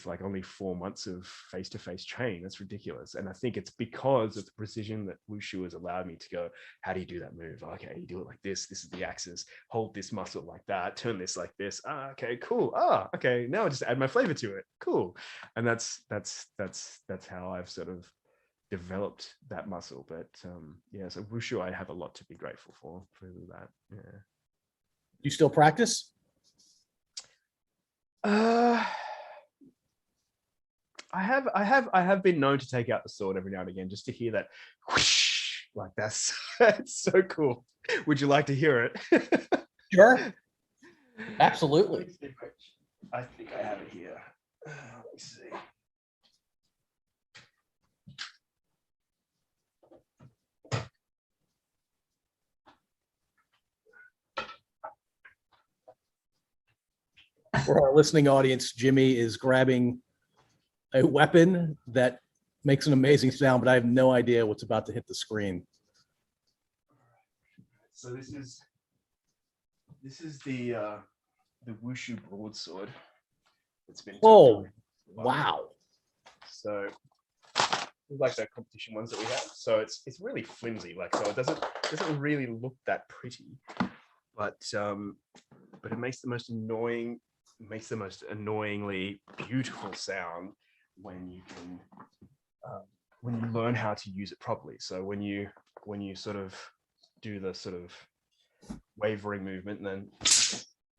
Speaker 3: like only 4 months of face-to-face training? That's ridiculous. And I think it's because of the precision that wushu has allowed me to go, how do you do that move? Okay, you do it like this is the axis, hold this muscle like that, turn this like this. Okay, cool. Okay, now I just add my flavor to it. Cool. And that's how I've sort of developed that muscle. But yeah, so wushu, I have a lot to be grateful for that. Yeah.
Speaker 2: You still practice?
Speaker 3: I have been known to take out the sword every now and again just to hear that whoosh, like that's so cool. Would you like to hear it?
Speaker 2: Sure. Absolutely.
Speaker 3: I think I have it here. Let me see.
Speaker 2: For our listening audience, Jimmy is grabbing a weapon that makes an amazing sound, but I have no idea what's about to hit the screen.
Speaker 3: So this is the wushu broadsword. It's been
Speaker 2: wow.
Speaker 3: So like the competition ones that we have. So it's really flimsy, like, so it doesn't really look that pretty, but it makes the most annoyingly beautiful sound when you learn how to use it properly. So when you sort of do the sort of wavering movement, and then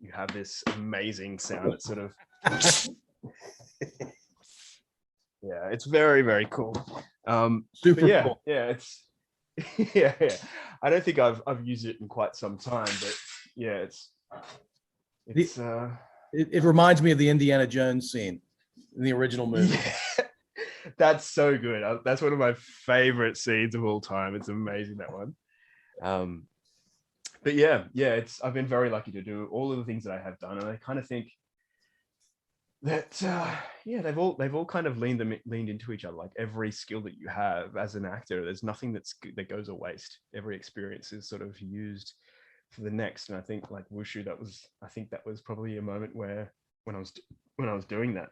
Speaker 3: you have this amazing sound that sort of yeah, it's very, very cool.
Speaker 2: Super
Speaker 3: cool.
Speaker 2: Yeah,
Speaker 3: it's yeah. I don't think I've used it in quite some time, but yeah,
Speaker 2: it reminds me of the Indiana Jones scene in the original movie.
Speaker 3: Yeah. That's so good. That's one of my favorite scenes of all time. It's amazing, that one. But yeah, I've been very lucky to do all of the things that I have done, and I kind of think that they've all kind of leaned into each other. Like every skill that you have as an actor, there's nothing that goes to waste. Every experience is sort of used for the next. And I think like wushu, that was probably a moment where when I was doing that,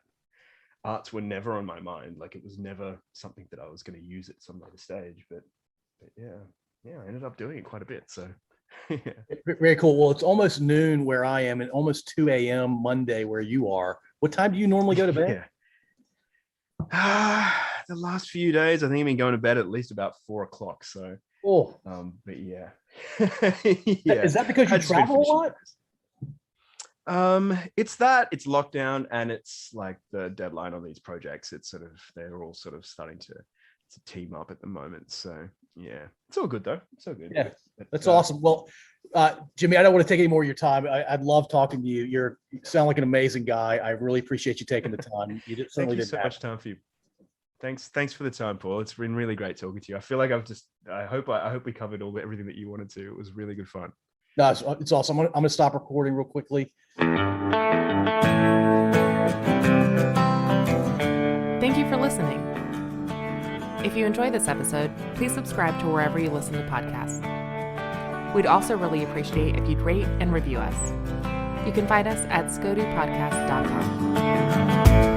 Speaker 3: arts were never on my mind. Like it was never something that I was going to use at some later stage. But yeah, I ended up doing it quite a bit. So yeah.
Speaker 2: Very cool. Well, it's almost noon where I am and almost 2 a.m. Monday where you are. What time do you normally go to bed?
Speaker 3: The last few days, I think I've been going to bed at least about 4 o'clock. So, but yeah.
Speaker 2: Yeah. Is that because you travel a lot?
Speaker 3: It's lockdown, and it's like the deadline on these projects. They're all sort of starting to team up at the moment. So yeah, it's all good though. It's all good.
Speaker 2: Yeah, that's awesome. Well, Jimmy, I don't want to take any more of your time. I'd love talking to you. You sound like an amazing guy. I really appreciate you taking the time.
Speaker 3: Thank you so much time for you. Thanks for the time, Paul. It's been really great talking to you. I feel like I hope we covered everything that you wanted to. It was really good fun.
Speaker 2: No, it's awesome. I'm gonna stop recording real quickly.
Speaker 1: Thank you for listening. If you enjoyed this episode, please subscribe to wherever you listen to podcasts. We'd also really appreciate if you'd rate and review us. You can find us at scodupodcast.com.